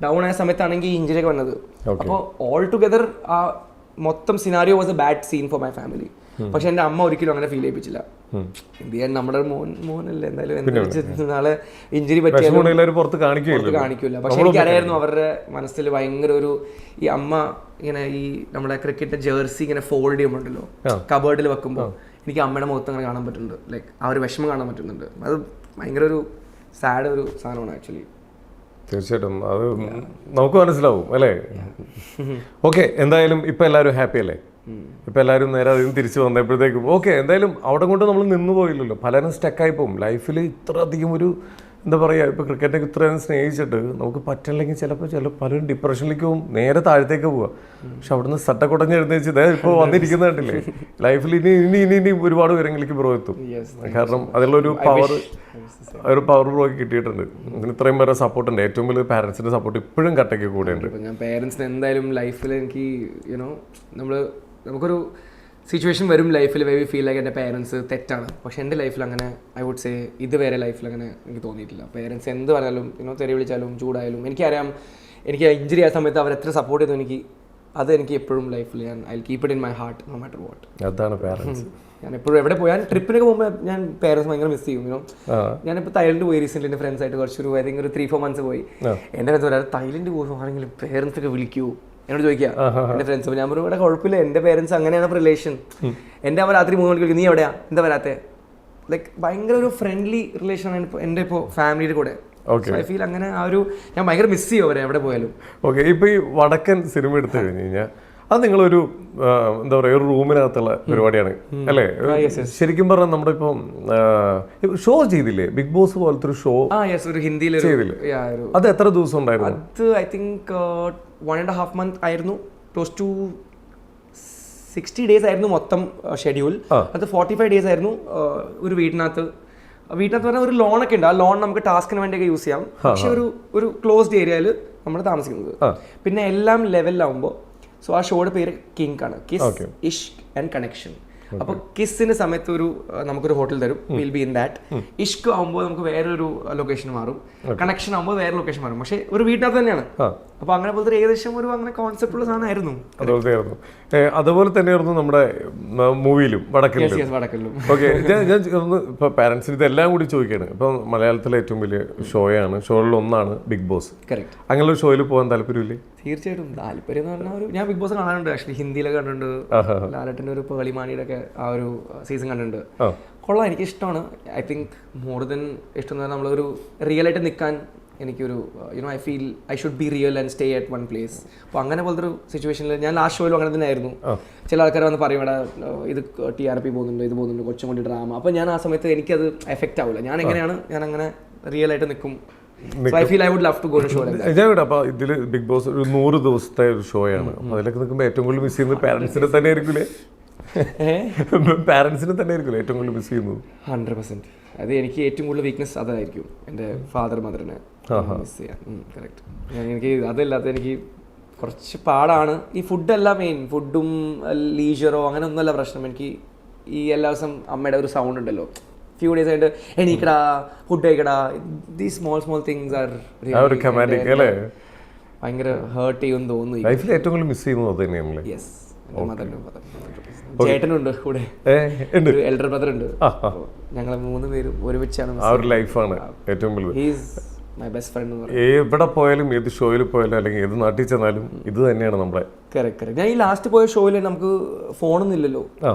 ഡൗൺ ആയ സമയത്താണെങ്കിൽ ഈ ഇഞ്ചുറി ഒക്കെ വന്നത്. അപ്പോൾ ഓൾ ടുഗെദർ ആ മൊത്തം scenario was a bad scene for my family. പക്ഷെ എൻ്റെ അമ്മ ഒരിക്കലും അങ്ങനെ ഫീൽ ചെയ്യിപ്പിച്ചില്ല. എന്ത് ചെയ്യാൻ നമ്മുടെ മോനല്ലേ എന്തായാലും നാളെ ഇഞ്ചുറി പറ്റിയാലും പുറത്ത് കാണിക്കില്ല. പക്ഷെ എനിക്കറിയായിരുന്നു അവരുടെ മനസ്സിൽ ഭയങ്കര ഒരു ഈ അമ്മ ഇങ്ങനെ ഈ നമ്മുടെ ക്രിക്കറ്റിന്റെ ജേഴ്സി ഇങ്ങനെ ഫോൾഡ് ചെയ്യുമ്പോണ്ടല്ലോ കബേർഡിൽ വെക്കുമ്പോൾ എനിക്ക് അമ്മയുടെ മുഖത്ത് അങ്ങനെ കാണാൻ പറ്റുന്നുണ്ട്. ലൈക്ക് ആ ഒരു വിഷമം കാണാൻ പറ്റുന്നുണ്ട്. അത് ഭയങ്കര ഒരു സാഡ് ഒരു സാധനമാണ് ആക്ച്വലി. തീർച്ചയായിട്ടും അത് നമുക്ക് മനസ്സിലാവും അല്ലേ. ഓക്കെ, എന്തായാലും ഇപ്പം എല്ലാവരും ഹാപ്പി അല്ലേ? ഇപ്പം എല്ലാവരും നേരെ അതിൽ നിന്ന് തിരിച്ചു വന്നപ്പോഴത്തേക്കും ഓക്കെ, എന്തായാലും അവിടെ കൊണ്ട് നമ്മൾ നിന്ന് പോയില്ലല്ലോ. പലരും സ്റ്റക്കായി പോകും ലൈഫിൽ. ഇത്ര അധികം ഒരു എന്താ പറയുക, ഇപ്പോൾ ക്രിക്കറ്റിനെ ഇത്രയും സ്നേഹിച്ചിട്ട് നമുക്ക് പറ്റില്ലെങ്കിൽ ചിലപ്പോൾ പലരും ഡിപ്രഷനിലേക്ക് പോകും, നേരെ താഴത്തേക്ക് പോവുക. പക്ഷെ അവിടുന്ന് സട്ടക്കുടഞ്ഞ് എഴുന്നേച്ച് ഇതേ ഇപ്പോൾ വന്നിരിക്കുന്ന കണ്ടില്ലേ, ലൈഫിൽ ഇനി ഒരുപാട് ഉയരങ്ങളിലേക്ക് ബ്രോ എത്തും. കാരണം അതിലുള്ളൊരു പവർ ബ്രോയ്ക്ക് കിട്ടിയിട്ടുണ്ട്. ഇതിന് ഇത്രയും പേരെ സപ്പോർട്ടുണ്ട്. ഏറ്റവും വലിയ പാരൻസിൻ്റെ സപ്പോർട്ട് ഇപ്പോഴും കട്ടയ്ക്ക് കൂടെയുണ്ട്. ഞാൻ പേരൻസിന് എന്തായാലും ലൈഫിൽ എനിക്ക് നമുക്കൊരു സിറ്റുവേഷൻ വരും ലൈഫിൽ വേ വി ഫീൽ ലൈക്ക് എൻ്റെ പേരൻസ് തെറ്റാണ്. പക്ഷെ എൻ്റെ ലൈഫിൽ അങ്ങനെ ഐ വുഡ് സേ ഇതുവരെ ലൈഫിൽ അങ്ങനെ എനിക്ക് തോന്നിയിട്ടില്ല. പേരൻസ് എന്ത് പറഞ്ഞാലും തെറി വിളിച്ചാലും ചൂടായാലും എനിക്കറിയാം എനിക്ക് ഇഞ്ചുറി ആയ സമയത്ത് അവർ എത്ര സപ്പോർട്ട് ചെയ്തു അത് എനിക്ക് എപ്പോഴും ലൈഫിൽ I keep it in my heart no matter what. അതാണ് പേരൻസ്. ഞാൻ എപ്പോഴും എവിടെ പോയാൽ ട്രിപ്പിനൊക്കെ പോകുമ്പോൾ ഞാൻ പേരൻസ് ഭയങ്കര മിസ് ചെയ്യും. ഞാനിപ്പോൾ തായ്ലൻഡ് പോയി റീസെൻ്റ് എൻ്റെ ഫ്രണ്ട്സ് ആയിട്ട് കുറച്ചൊരു ഐ തിങ്ക് ഒരു 3-4 months പോയി. എൻ്റെ അടുത്ത് പറയാം തായ്ലൻഡ് പോകുവാണെങ്കിലും പേരൻസ് ഒക്കെ വിളിക്കൂ എന്നോട് ചോദിക്കുക എൻ്റെ ഫ്രണ്ട്സ്. ഞാൻ പറഞ്ഞു ഇവിടെ കുഴപ്പമില്ല, എൻ്റെ പേരൻസ് അങ്ങനെയാണ് റിലേഷൻ. എൻ്റെ അവർ രാത്രി 3 മണിക്ക് നീ എവിടെയാ എന്താ വരാത്തെ, ലൈക്ക് ഭയങ്കര ഒരു ഫ്രണ്ട്ലി റിലേഷനാണ് എൻ്റെ ഇപ്പോൾ ഫാമിലിയുടെ കൂടെ. ഐ ഫീൽ അങ്ങനെ ആ ഒരു ഞാൻ ഭയങ്കര മിസ് ചെയ്യും അവരെ എവിടെ പോയാലും. ഓക്കെ, ഇപ്പോൾ ഈ വടക്കൻ സിനിമ എടുത്തു കഴിഞ്ഞ് കഴിഞ്ഞാൽ അത് നിങ്ങളൊരു എന്താ പറയുക ഒരു റൂമിനകത്തുള്ള പരിപാടിയാണ് അല്ലേ? ശരിക്കും പറഞ്ഞാൽ നമ്മുടെ ഇപ്പം ഷോ ചെയ്തില്ലേ, ബിഗ് ബോസ് പോലത്തെ ഒരു ഷോ ഒരു ഹിന്ദിയിൽ ചെയ്തില്ലേ? അത് എത്ര ദിവസം ഉണ്ടായിരുന്നു? അത് ഐ തിങ്ക് 1.5 month ആയിരുന്നു. ക്ലോസ് ടു 60 days ആയിരുന്നു മൊത്തം ഷെഡ്യൂൾ. അത് 45 days ആയിരുന്നു. ഒരു വീട്ടിനകത്ത് പറഞ്ഞാൽ ഒരു ലോണൊക്കെ ഉണ്ട്. ആ ലോൺ നമുക്ക് ടാസ്കിന് വേണ്ടിയൊക്കെ യൂസ് ചെയ്യാം. പക്ഷെ ഒരു ക്ലോസ്ഡ് ഏരിയയിൽ നമ്മൾ താമസിക്കുന്നത്. പിന്നെ എല്ലാം ലെവലിലാവുമ്പോൾ സോ ആ ഷോയുടെ പേര് കിങ് ആണ്, കിസ് ഇഷ്ക് ആൻഡ് കണക്ഷൻ. അപ്പോൾ കിസ്സിന്റെ സമയത്ത് നമുക്കൊരു ഹോട്ടൽ തരും, will be in that. Ishq ആകുമ്പോൾ നമുക്ക് വേറൊരു ലൊക്കേഷൻ മാറും, കണക്ഷൻ ആകുമ്പോൾ വേറെ ലൊക്കേഷൻ മാറും. പക്ഷെ ഒരു വീട്ടിനകത്ത് തന്നെയാണ്. അപ്പോൾ അങ്ങനെ പോലത്തെ ഏകദേശം അങ്ങനെ കോൺസെപ്റ്റ് ഉള്ള സാധനമായിരുന്നു. അതുപോലെ തന്നെയായിരുന്നു നമ്മുടെ മൂവിയിലും വടക്കലും. ഓക്കെ, ഞാൻ ഇപ്പൊ പാരന്റ്സിന് ഇതെല്ലാം കൂടി ചോദിക്കുകയാണ്. ഇപ്പൊ മലയാളത്തിലെ ഏറ്റവും വലിയ ഷോയാണ്, ഷോകളിൽ ഒന്നാണ് ബിഗ് ബോസ്. കറക്റ്റ്. അങ്ങനെ ഒരു ഷോയിൽ പോകാൻ താല്പര്യമില്ലേ? തീർച്ചയായിട്ടും താല്പര്യം എന്ന് പറഞ്ഞാൽ ഞാൻ ബിഗ് ബോസ് കാണാനുണ്ട്. ആക്ച്വലി ഹിന്ദിയിലൊക്കെ കണ്ടിട്ടുണ്ട്. ലാലേട്ടൻ്റെ ഒരു പേളിമാണിയുടെ ഒക്കെ ആ ഒരു സീസൺ കണ്ടിട്ടുണ്ട്. കൊള്ളാം, എനിക്ക് ഇഷ്ടമാണ്. ഐ തിങ്ക് മോർ ദൻ ഇഷ്ടം എന്ന് പറഞ്ഞാൽ നമ്മളൊരു റിയൽ ആയിട്ട് നിൽക്കാൻ എനിക്കൊരു I feel I should be real and stay at one place. അപ്പോൾ അങ്ങനെ പോലത്തെ ഒരു സിറ്റുവേഷനിൽ ഞാൻ ലാസ്റ്റ് ഷോയിലും അങ്ങനെ തന്നെ ആയിരുന്നു. ചില ആൾക്കാർ വന്ന് പറയും ഇവിടെ ഇത് TRP പോകുന്നുണ്ട്, ഇത് പോകുന്നുണ്ട്, കൊച്ചും കൊണ്ട് ഡ്രാമ. അപ്പോൾ ഞാൻ ആ സമയത്ത് എനിക്കത് എഫക്റ്റ് ആവില്ല. ഞാൻ എങ്ങനെയാണ് ഞാൻ അങ്ങനെ റിയൽ ആയിട്ട് നിൽക്കും. I feel I would love to go to show like that. അപ്പോൾ ഇതിൽ ബിഗ് ബോസ് ഒരു 100 ദിവസത്തെ ഒരു ഷോയാണ്. അപ്പോൾ അതിലൊക്കെ നിൽക്കുമ്പോൾ ഏറ്റവും കൂടുതൽ മിസ് ചെയ്യുന്നത് പാരൻസിനെ തന്നെ ആയിരിക്കില്ലേ? പാരൻസിനെ തന്നെ ആയിരിക്കില്ലേ ഏറ്റവും കൂടുതൽ മിസ് ചെയ്യുന്നത്? 100%. അത് എനിക്ക് ഏറ്റവും കൂടുതൽ വീക്ക്നെസ് അതായിരിക്കും, എൻ്റെ ഫാദർ മദറിനെ മിസ് ചെയ്യാൻ. കറക്റ്റ്. എനിക്ക് അതല്ലാത്ത എനിക്ക് കുറച്ച് പാടാണ്. ഈ ഫുഡല്ല മെയിൻ, ഫുഡും ലീജറോ അങ്ങനെ ഒന്നുമല്ല പ്രശ്നം. എനിക്ക് ഈ എല്ലാ ദിവസം അമ്മയുടെ ഒരു സൗണ്ട് ഉണ്ടല്ലോ, few days ആയിട്ട് എണീക്കടാ ഫുഡ് കഴിക്കടാ, ദീസ് സ്മോൾ തിങ്സ് ആർ ഭയങ്കര ഹേർട്ട് ചെയ്യുമെന്ന് തോന്നുന്നു. ലൈഫിൽ ഏറ്റവും കൂടുതൽ മിസ് ചെയ്യുന്നത് അത് തന്നെയാണല്ലേ? യെസ്, മദറിനും ചേട്ടനുണ്ട് കൂടെ, ഒരു എൽഡർ ബ്രദർ ഉണ്ട്. ഞങ്ങൾ 3 പേരും ഒരുമിച്ചാണ്. ആ ഒരു ലൈഫാണ് ഏറ്റവും വലുത്. മൈ ബെസ്റ്റ് ഫ്രണ്ട് എന്ന് എവിടെ പോയാലും ഏത് ഷോയിൽ പോയാലും അല്ലെങ്കിൽ ഏത് നാട്ടിൽ ചെന്നാലും ഇത് തന്നെയാണ് നമ്മുടെ. കറക്റ്റ്. ഞാൻ ഈ ലാസ്റ്റ് പോയ ഷോയിൽ നമുക്ക് ഫോണൊന്നും ഇല്ലല്ലോ,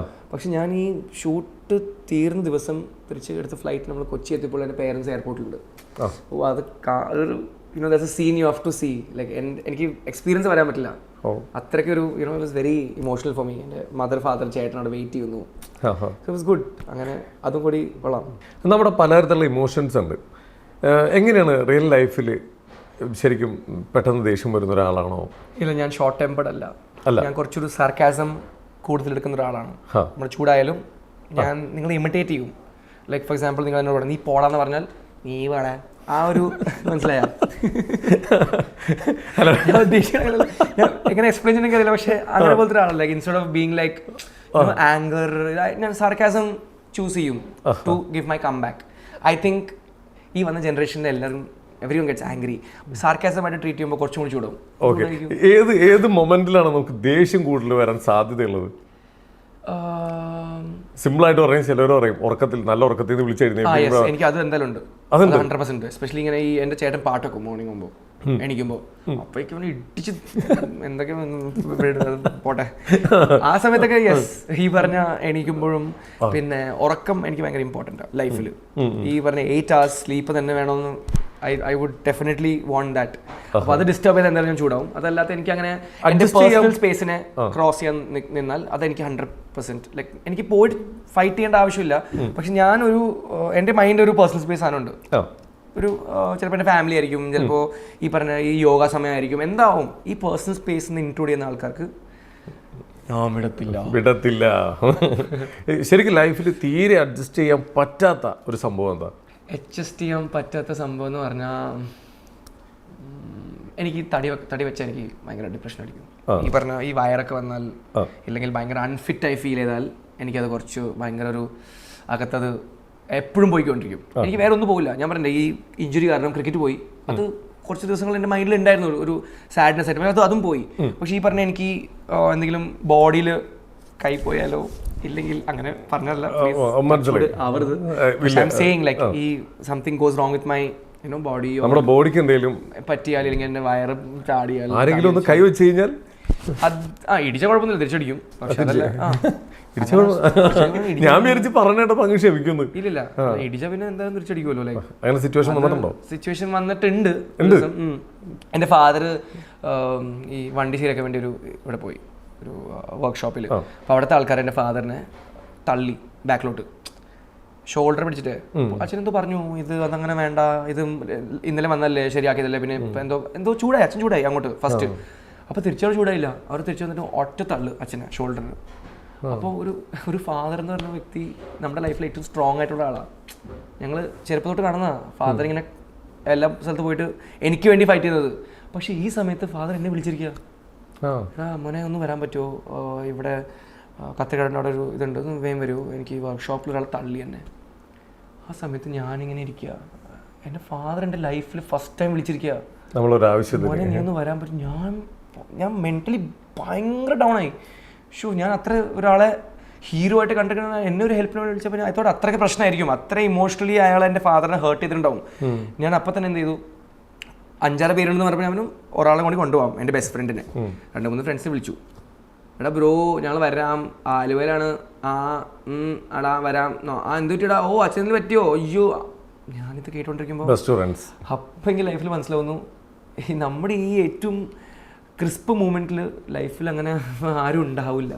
പക്ഷെ ഞാൻ ഈ ഷൂട്ട് തീർന്ന ദിവസം തിരിച്ച് എടുത്ത ഫ്ലൈറ്റ് നമ്മൾ കൊച്ചി എത്തിയപ്പോൾ എൻ്റെ പേരൻസ് എയർപോർട്ടിലുണ്ട്. അപ്പോൾ അത് ഒരു that's a scene you have to see. Like എനിക്ക് എക്സ്പീരിയൻസ് പറയാൻ പറ്റില്ല, അത്രയ്ക്ക് ഒരു it was very emotional for me. എൻ്റെ മദർ ഫാദർ ചേട്ടൻ അവിടെ വെയിറ്റ് ചെയ്യുന്നു. It was good. അങ്ങനെ അതും കൂടി കൊള്ളാം. നമ്മുടെ പലതരത്തിലുള്ള ഇമോഷൻസ് ഉണ്ട്. എങ്ങനെയാണ് റിയൽ ലൈഫിൽ ശരിക്കും പെട്ടെന്ന് ദേഷ്യം വരുന്ന ഒരാളാണോ? ഇല്ല, ഞാൻ ഷോർട്ട് ടെമ്പർഡ് അല്ല. ഞാൻ കുറച്ചൊരു സാർക്കാസം കൂടുതൽ എടുക്കുന്ന ഒരാളാണ്. നമ്മൾ ചൂടായാലും ഞാൻ നിങ്ങളെ ഇമിറ്റേറ്റ് ചെയ്യും. ലൈക്ക് ഫോർ എക്സാമ്പിൾ, നിങ്ങൾ എന്നോട് നീ പോടാന്ന് പറഞ്ഞാൽ നീ വേണേ ആ ഒരു മനസ്സിലായ എങ്ങനെ എക്സ്പ്ലെയിൻ ചെയ്യാൻ അറിയില്ല, പക്ഷെ അങ്ങനെ പോലത്തെ ഒരാളല്ല. Like instead of being like anchor, ഞാൻ സാർക്കാസം ചൂസ് ചെയ്യും to give my comeback. I think ഈ വന്ന ജനറേഷനിൽ എല്ലാവരും എവരി വൺ ഗെറ്റ്സ് ആംഗ്രി. സാർക്കാസമായിട്ട് ട്രീറ്റ് ചെയ്യുമ്പോൾ കുറച്ചും കൂടി ചൂടും. ഏത് മൊമെന്റിലാണ് നമുക്ക് ദേഷ്യം കൂടുതൽ വരാൻ സാധ്യതയുള്ളത്? സിമ്പിൾ ആയിട്ട് പറയും, ചിലവർ പറയും ഉറക്കത്തിൽ, നല്ല ഉറക്കത്തിൽ നിന്ന് വിളിച്ചെഴുന്നേൽക്കും. എനിക്ക് അത് എന്തായാലും ഉണ്ട്, 100%. എസ്പെഷ്യലി ഇങ്ങനെ ഈ എൻ്റെ ചേട്ടൻ പാട്ടൊക്കെ മോർണിംഗ് മുമ്പ് എണീക്കുമ്പോൾ അപ്പോഴേക്കും ഇടിച്ച് എന്തൊക്കെ പോട്ടെ. ആ സമയത്തൊക്കെ യെസ്, ഈ പറഞ്ഞ എണീക്കുമ്പോഴും പിന്നെ ഉറക്കം എനിക്ക് ഭയങ്കര ഇമ്പോർട്ടൻ്റ് ലൈഫിൽ. ഈ പറഞ്ഞ 8 hours സ്ലീപ്പ് തന്നെ വേണമെന്ന് I would definitely want that. അപ്പോൾ അത് ഡിസ്റ്റർബ് ചെയ്ത് എന്തായാലും ഞാൻ ചൂടാവും. അതല്ലാത്ത എനിക്ക് അങ്ങനെ എൻ്റെ പേഴ്സണൽ സ്പേസിനെ ക്രോസ് ചെയ്യാൻ നിന്നാൽ അതെനിക്ക് 100% ലൈക്ക് എനിക്ക് പോയിട്ട് ഫൈറ്റ് ചെയ്യേണ്ട ആവശ്യമില്ല. പക്ഷെ ഞാനൊരു എൻ്റെ മൈൻഡ് ഒരു പേഴ്സണൽ സ്പേസ് സാധനമുണ്ട്. ഒരു ചിലപ്പോൾ എൻ്റെ ഫാമിലി ആയിരിക്കും, ചിലപ്പോൾ ഈ പറഞ്ഞ ഈ യോഗ സമയമായിരിക്കും, എന്താവും ഈ പേഴ്സണൽ സ്പേസ് ഇൻക്ലൂഡ് ചെയ്യുന്ന ആൾക്കാർക്ക് ഞാൻ വിടത്തില്ല. ശരിക്കും ലൈഫിൽ തീരെ അഡ്ജസ്റ്റ് ചെയ്യാൻ പറ്റാത്ത ഒരു സംഭവം എന്താ? അഡ്ജസ്റ്റ് ചെയ്യാൻ പറ്റാത്ത സംഭവം എന്ന് പറഞ്ഞാൽ എനിക്ക് തടി വെച്ചാൽ എനിക്ക് ഭയങ്കര ഡിപ്രഷൻ അടിക്കും. ഈ പറഞ്ഞ ഈ വയറൊക്കെ വന്നാൽ ഇല്ലെങ്കിൽ ഭയങ്കര അൺഫിറ്റായി ഫീൽ ചെയ്താൽ എനിക്കത് കുറച്ച് ഭയങ്കര ഒരു അകത്തത് എപ്പോഴും പോയിക്കൊണ്ടിരിക്കും. എനിക്ക് വേറെ ഒന്നും പോകില്ല. ഞാൻ പറഞ്ഞില്ലേ, ഈ ഇഞ്ചുറി കാരണം ക്രിക്കറ്റ് പോയി, അത് കുറച്ച് ദിവസങ്ങൾ എൻ്റെ മൈൻഡിൽ ഉണ്ടായിരുന്നു, ഒരു സാഡ്നെസ് ആയിട്ട്. അതും പോയി. പക്ഷേ ഈ പറഞ്ഞ എനിക്ക് എന്തെങ്കിലും ബോഡിയിൽ കൈ പോയാലോ ഇല്ലെങ്കിൽ അങ്ങനെ പറഞ്ഞല്ല ആവരുത്. ഈ something goes wrong with my body, നമ്മുടെ ബോഡിക്ക് എന്തെങ്കിലും പറ്റിയാൽ അല്ലെങ്കിൽ എൻ്റെ വയറ് ചാടിയാൽ ആരെങ്കിലും ഒന്ന് കൈ വെച്ച് കഴിഞ്ഞാൽ ഇടിച്ച കുഴപ്പമൊന്നുമില്ല, തിരിച്ചടിക്കും. പക്ഷെ ഞാൻ വിചാരിച്ച് പറഞ്ഞിട്ട് അങ്ങ് ക്ഷമിക്കുന്നു. ഇല്ലില്ല, ഇടിച്ച പിന്നെ എന്തായാലും തിരിച്ചടിക്കുമല്ലോ. ലൈക്ക് അങ്ങനെ സിറ്റുവേഷൻ വന്നിട്ടുണ്ടോ? സിറ്റുവേഷൻ വന്നിട്ടുണ്ട്. എൻ്റെ ഫാദർ ഈ വണ്ടി ശരിയാക്കാൻ വേണ്ടി ഇവിടെ പോയി ഒരു വർക്ക്ഷോപ്പിൽ. അപ്പോൾ അവിടുത്തെ ആൾക്കാർ എൻ്റെ ഫാദറിനെ തള്ളി ബാക്കിലോട്ട്, ഷോൾഡർ പിടിച്ചിട്ട്. അച്ഛനെന്തോ പറഞ്ഞു, ഇത് അതങ്ങനെ വേണ്ട, ഇത് ഇന്നലെ വന്നല്ലേ ശരിയാക്കിയതല്ലേ, പിന്നെ എന്തോ ചൂടായി, അച്ഛൻ ചൂടായി അങ്ങോട്ട് ഫസ്റ്റ്. അപ്പോൾ തിരിച്ചവർ ചൂടായില്ല, അവർ തിരിച്ചു വന്നിട്ട് ഒറ്റ തള്ളു അച്ഛനെ ഷോൾഡറിന്. അപ്പോൾ ഒരു ഫാദർ എന്ന് പറഞ്ഞ വ്യക്തി നമ്മുടെ ലൈഫിൽ ഏറ്റവും സ്ട്രോങ് ആയിട്ടുള്ള ആളാണ്. ഞങ്ങൾ ചെറുപ്പത്തോട്ട് കാണുന്ന ഫാദർ ഇങ്ങനെ എല്ലാ സ്ഥലത്ത് പോയിട്ട് എനിക്ക് വേണ്ടി ഫൈറ്റ് ചെയ്യുന്നത്. പക്ഷേ ഈ സമയത്ത് ഫാദർ എന്നെ വിളിച്ചിരിക്കുക, മോനെ ഒന്ന് വരാൻ പറ്റുമോ, ഇവിടെ കത്തിക്കടൻ്റെ അവിടെ ഒരു ഇതുണ്ട്, ഒന്ന് വേഗം വരുമോ, എനിക്ക് വർക്ക്ഷോപ്പിൽ ഒരാൾ തള്ളി എന്നെ. ആ സമയത്ത് ഞാനിങ്ങനെ ഇരിക്കുക, എൻ്റെ ഫാദർ എൻ്റെ ലൈഫിൽ ഫസ്റ്റ് ടൈം വിളിച്ചിരിക്കുക, മോനെ നീ ഒന്ന് വരാൻ പറ്റും. ഞാൻ മെൻ്റലി ഭയങ്കര ഡൗൺ ആയി. ഞാൻ അത്ര ഒരാളെ ഹീറോ ആയിട്ട് കണ്ടിരിക്കുന്ന എന്നെ ഒരു ഹെൽപ്പിന് വേണ്ടി വിളിച്ചപ്പോൾ അതോടെ അത്രയ്ക്ക് പ്രശ്നമായിരിക്കും, അത്ര ഇമോഷണലി അയാൾ എൻ്റെ ഫാദറിനെ ഹേർട്ട് ചെയ്തിട്ടുണ്ടാവും. ഞാൻ അപ്പം തന്നെ എന്ത് ചെയ്തു, 5-6 പേരുണ്ടെന്ന് പറഞ്ഞപ്പോൾ അവനും ഒരാളെ കൂടി കൊണ്ടുപോകാം, എൻ്റെ ബെസ്റ്റ് ഫ്രണ്ടിനെ. 2-3 ഫ്രണ്ട്സിനെ വിളിച്ചു. എടാ ബ്രോ ഞങ്ങൾ വരാം, ആലുവയിലാണ്. അടാ വരാം. എന്ത് പറ്റിയടാ? ഓ അച്ഛനിൽ പറ്റിയോ? അയ്യോ. ഞാനിത് കേട്ടോണ്ടിരിക്കുമ്പോൾ അപ്പം എനിക്ക് ലൈഫിൽ മനസ്സിലാവുന്നു, നമ്മുടെ ഈ ഏറ്റവും ക്രിസ്പ് മൂമെൻറ്റിൽ ലൈഫിൽ അങ്ങനെ ആരും ഉണ്ടാവില്ല.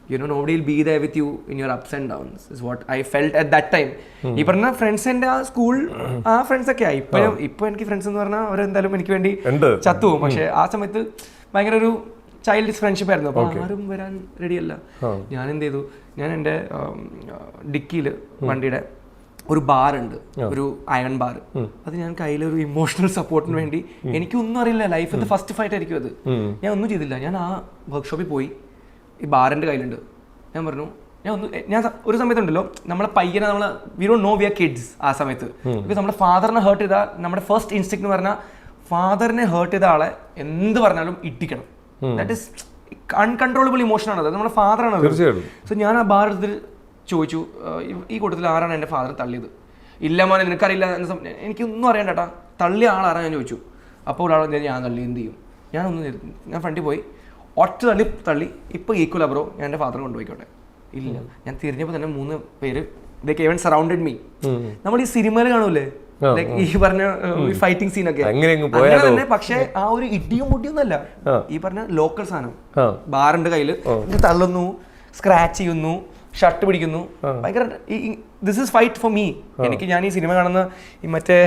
nobody will be there with you in your ups and downs is what I felt at that time. ഈ പറഞ്ഞ ഫ്രണ്ട്സ് എൻ്റെ ആ സ്കൂൾ ആ ഫ്രണ്ട്സ് ഒക്കെ ആയി. ഇപ്പോൾ എനിക്ക് ഫ്രണ്ട്സ് എന്ന് പറഞ്ഞാൽ അവരെന്തായാലും എനിക്ക് വേണ്ടി ചത്തുപോകും. പക്ഷേ ആ സമയത്ത് ഭയങ്കര ഒരു ചൈൽഡ് ഫ്രണ്ട്ഷിപ്പ് ആയിരുന്നു. അപ്പോൾ ആരും വരാൻ റെഡിയല്ല. ഞാൻ എന്ത് ചെയ്തു, ഞാൻ എൻ്റെ ഡിക്കിയിൽ വണ്ടിയുടെ ഒരു ബാറുണ്ട്, ഒരു അയൺ ബാർ. അത് ഞാൻ കയ്യിലൊരു ഇമോഷണൽ സപ്പോർട്ടിന് വേണ്ടി, എനിക്കൊന്നും അറിയില്ല, ലൈഫിൽ ഫസ്റ്റ് ഫൈറ്റ് ആയിരിക്കും അത്. ഞാൻ ഒന്നും ചെയ്തില്ല. ഞാൻ ആ വർക്ക്ഷോപ്പിൽ പോയി, ഈ ബാറിൻ്റെ കയ്യിലുണ്ട്. ഞാൻ പറഞ്ഞു ഞാൻ ഒരു സമയത്തുണ്ടല്ലോ നമ്മളെ പയ്യനെ we don't know we are kids ആ സമയത്ത്. ബിക്കോസ് നമ്മുടെ ഫാദറിനെ ഹേർട്ട് ചെയ്താൽ നമ്മുടെ ഫസ്റ്റ് ഇൻസ്റ്റിക്ട് എന്ന് പറഞ്ഞാൽ ഫാദറിനെ ഹേർട്ട് ചെയ്ത ആളെ എന്ത് പറഞ്ഞാലും ഇട്ടിക്കണം. ദാറ്റ് ഇസ് അൺകൺട്രോളബിൾ ഇമോഷനാണ് അത്, നമ്മുടെ ഫാദറാണ് അത്. തീർച്ചയായിട്ടും. സോ ഞാൻ ആ ബാർ എടുത്തിട്ട് ചോദിച്ചു, ഈ കൂട്ടത്തിൽ ആരാണ് എൻ്റെ ഫാദർ തള്ളിയത്? ഇല്ല മോനെ നിനക്കറിയില്ല, എനിക്കൊന്നും അറിയണ്ടേട്ടാ, തള്ളിയ ആളാരാ ഞാൻ ചോദിച്ചു. അപ്പോൾ ഒരാൾ ഞാൻ തള്ളി, എന്ത് ചെയ്യും? ഞാൻ ഫ്രണ്ടിൽ പോയി ഒറ്റ തള്ളി. ഇപ്പോൾ ഈക്വൽ ബ്രോ, ഞാൻ എൻ്റെ ഫാദർ കൊണ്ടുപോയിക്കോട്ടെ. ഇല്ല, ഞാൻ തിരിഞ്ഞപ്പോൾ തന്നെ 3 പേര് ദേ കേവൻ സറൗണ്ടഡ് മീ. നമ്മൾ ഈ സിനിമയിൽ കാണൂലേ ഈ പറഞ്ഞ ഫൈറ്റിംഗ് സീനൊക്കെ അങ്ങനെ തന്നെ, പക്ഷെ ആ ഒരു ഇടിയും മുടിയൊന്നല്ല, ഈ പറഞ്ഞ ലോക്കൽ സാധനം. ബാറിന്റെ കയ്യില് തള്ളുന്നു, സ്ക്രാച്ച് ചെയ്യുന്നു, ഷർട്ട് പിടിക്കുന്നു, ഭയങ്കര this is fight for me. എനിക്ക് ഞാൻ ഈ സിനിമ കാണുന്ന ഈ മറ്റേ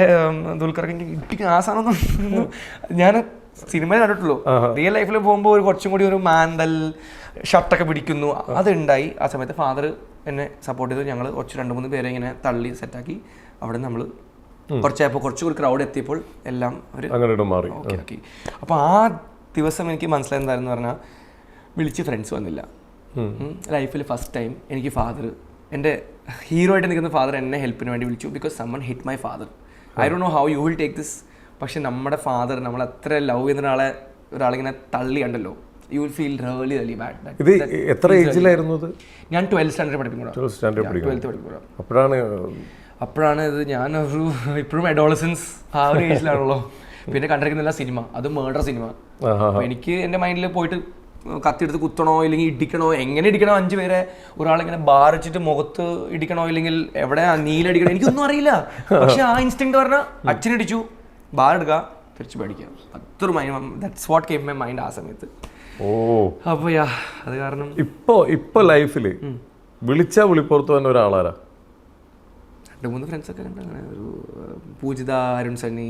ദുൽഖർ ഇടിക്കുന്ന ആ സാധനം ഞാൻ സിനിമയിൽ കണ്ടിട്ടുള്ളൂ. റിയൽ ലൈഫിൽ പോകുമ്പോൾ ഒരു കുറച്ചും കൂടി ഒരു മാന്തൽ ഷർട്ടൊക്കെ പിടിക്കുന്നു, അതുണ്ടായി. ആ സമയത്ത് ഫാദർ എന്നെ സപ്പോർട്ട് ചെയ്തു. ഞങ്ങൾ കുറച്ച് 2-3 പേരെ ഇങ്ങനെ തള്ളി സെറ്റാക്കി. അവിടെ നമ്മൾ കുറച്ചായപ്പോൾ കുറച്ചുകൂടി ക്രൗഡ് എത്തിയപ്പോൾ എല്ലാം ഒരു മാറി. ഓക്കെ. അപ്പോൾ ആ ദിവസം എനിക്ക് മനസ്സിലായെന്തായിരുന്നു പറഞ്ഞാൽ, വിളിച്ച് ഫ്രണ്ട്സ് വന്നില്ല. ലൈഫിൽ ഫസ്റ്റ് ടൈം എനിക്ക് ഫാദർ, എൻ്റെ ഹീറോ ആയിട്ട് നിൽക്കുന്ന ഫാദർ എന്നെ ഹെൽപ്പിന് വേണ്ടി വിളിച്ചു. Because someone hit my father. I don't know how you will take this. പക്ഷെ നമ്മുടെ ഫാദർ, നമ്മൾ അത്ര ലവ് ചെയ്യുന്ന ഒരാളിങ്ങനെ തള്ളി കണ്ടല്ലോ, you will feel really really bad. ഇത് എത്ര ഏജിലായിരുന്നു? ഞാൻ 12th സ്റ്റാൻഡേർഡ് പഠിക്കുമ്പോഴാണ്. അപ്പോഴാണ് ഇത് ഞാനൊരു ഇപ്പോഴും അഡോളസൻസ് ആ ഒരു ഏജിലാണല്ലോ. പിന്നെ കണ്ടിരിക്കുന്നില്ല സിനിമ, അത് മേർഡർ സിനിമ. അപ്പോൾ എനിക്ക് എൻ്റെ മൈൻഡിൽ പോയിട്ട് കത്തിയെടുത്ത് കുത്തണോ ഇല്ലെങ്കിൽ ഇടിക്കണോ, എങ്ങനെ ഇടിക്കണോ, 5 പേരെ ഒരാളിങ്ങനെ ബാർ വെച്ചിട്ട് മുഖത്ത് ഇടിക്കണോ ഇല്ലെങ്കിൽ എവിടെ നീലടിക്കണോ, എനിക്കൊന്നും അറിയില്ല. പക്ഷെ ആ ഇൻസ്റ്റിങ്ക്ട് പറഞ്ഞാൽ അച്ഛനടിച്ചു, ബാർ എടുക്കുക, തിരിച്ച് പഠിക്കാം. അത്ര that's what came my mind ആ സമയത്ത്. അപ്പോൾ അത് കാരണം ഇപ്പോൾ ലൈഫിൽ വിളിച്ചാൽ വിളിപ്പുറത്ത് തന്നെ ഒരാളാരാ? 2-3 ഫ്രണ്ട്സൊക്കെ ഉണ്ട്. അങ്ങനെ ഒരു പൂജിത, അരുൺ സണ്ണി,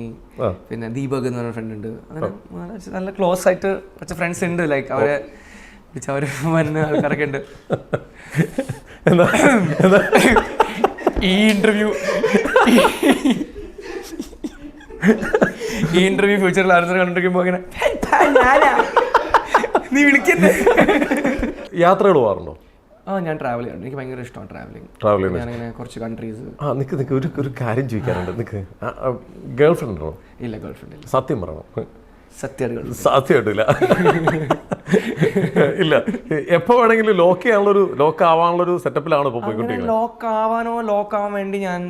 പിന്നെ ദീപക് എന്ന് പറഞ്ഞ ഫ്രണ്ട് ഉണ്ട്. അങ്ങനെ നല്ല ക്ലോസ് ആയിട്ട് കുറച്ച് ഫ്രണ്ട്സ് ഉണ്ട്. ലൈക്ക് അവരെ വിളിച്ചവർ വരുന്ന ആൾക്കാരൊക്കെ ഉണ്ട്. ഈ ഇന്റർവ്യൂ ഫ്യൂച്ചറിൽ ആരും കണ്ടിരിക്കുമ്പോൾ അങ്ങനെ നീ വിളിക്കണ്ടേ. യാത്രകൾ പോകാറുണ്ടോ? ഞാൻ ട്രാവൽ ചെയ്യാറുണ്ട്. എനിക്ക് ഭയങ്കര ഇഷ്ടമാണ് ട്രാവലിംഗ്. ഞാനിങ്ങനെ കുറച്ച് കൺട്രീസ്. ഒരു കാര്യം ചോദിക്കാറുണ്ട്. നിനക്ക് ഗേൾ ഫ്രണ്ട് ഉണ്ടോ? ഇല്ല, ഗേൾ ഫ്രണ്ട് ഇല്ല. സത്യം പറയണം. സത്യമായിട്ടില്ല. ഇല്ല, എപ്പോ വേണമെങ്കിലും ലോക്ക് ആവാനുള്ളൊരു സെറ്റപ്പിലാണ് ഇപ്പോൾ പോയിക്കൊണ്ടിരിക്കുന്നത്. ലോക്ക് ആവാനോ ലോക്ക് ആവാൻ വേണ്ടി ഞാൻ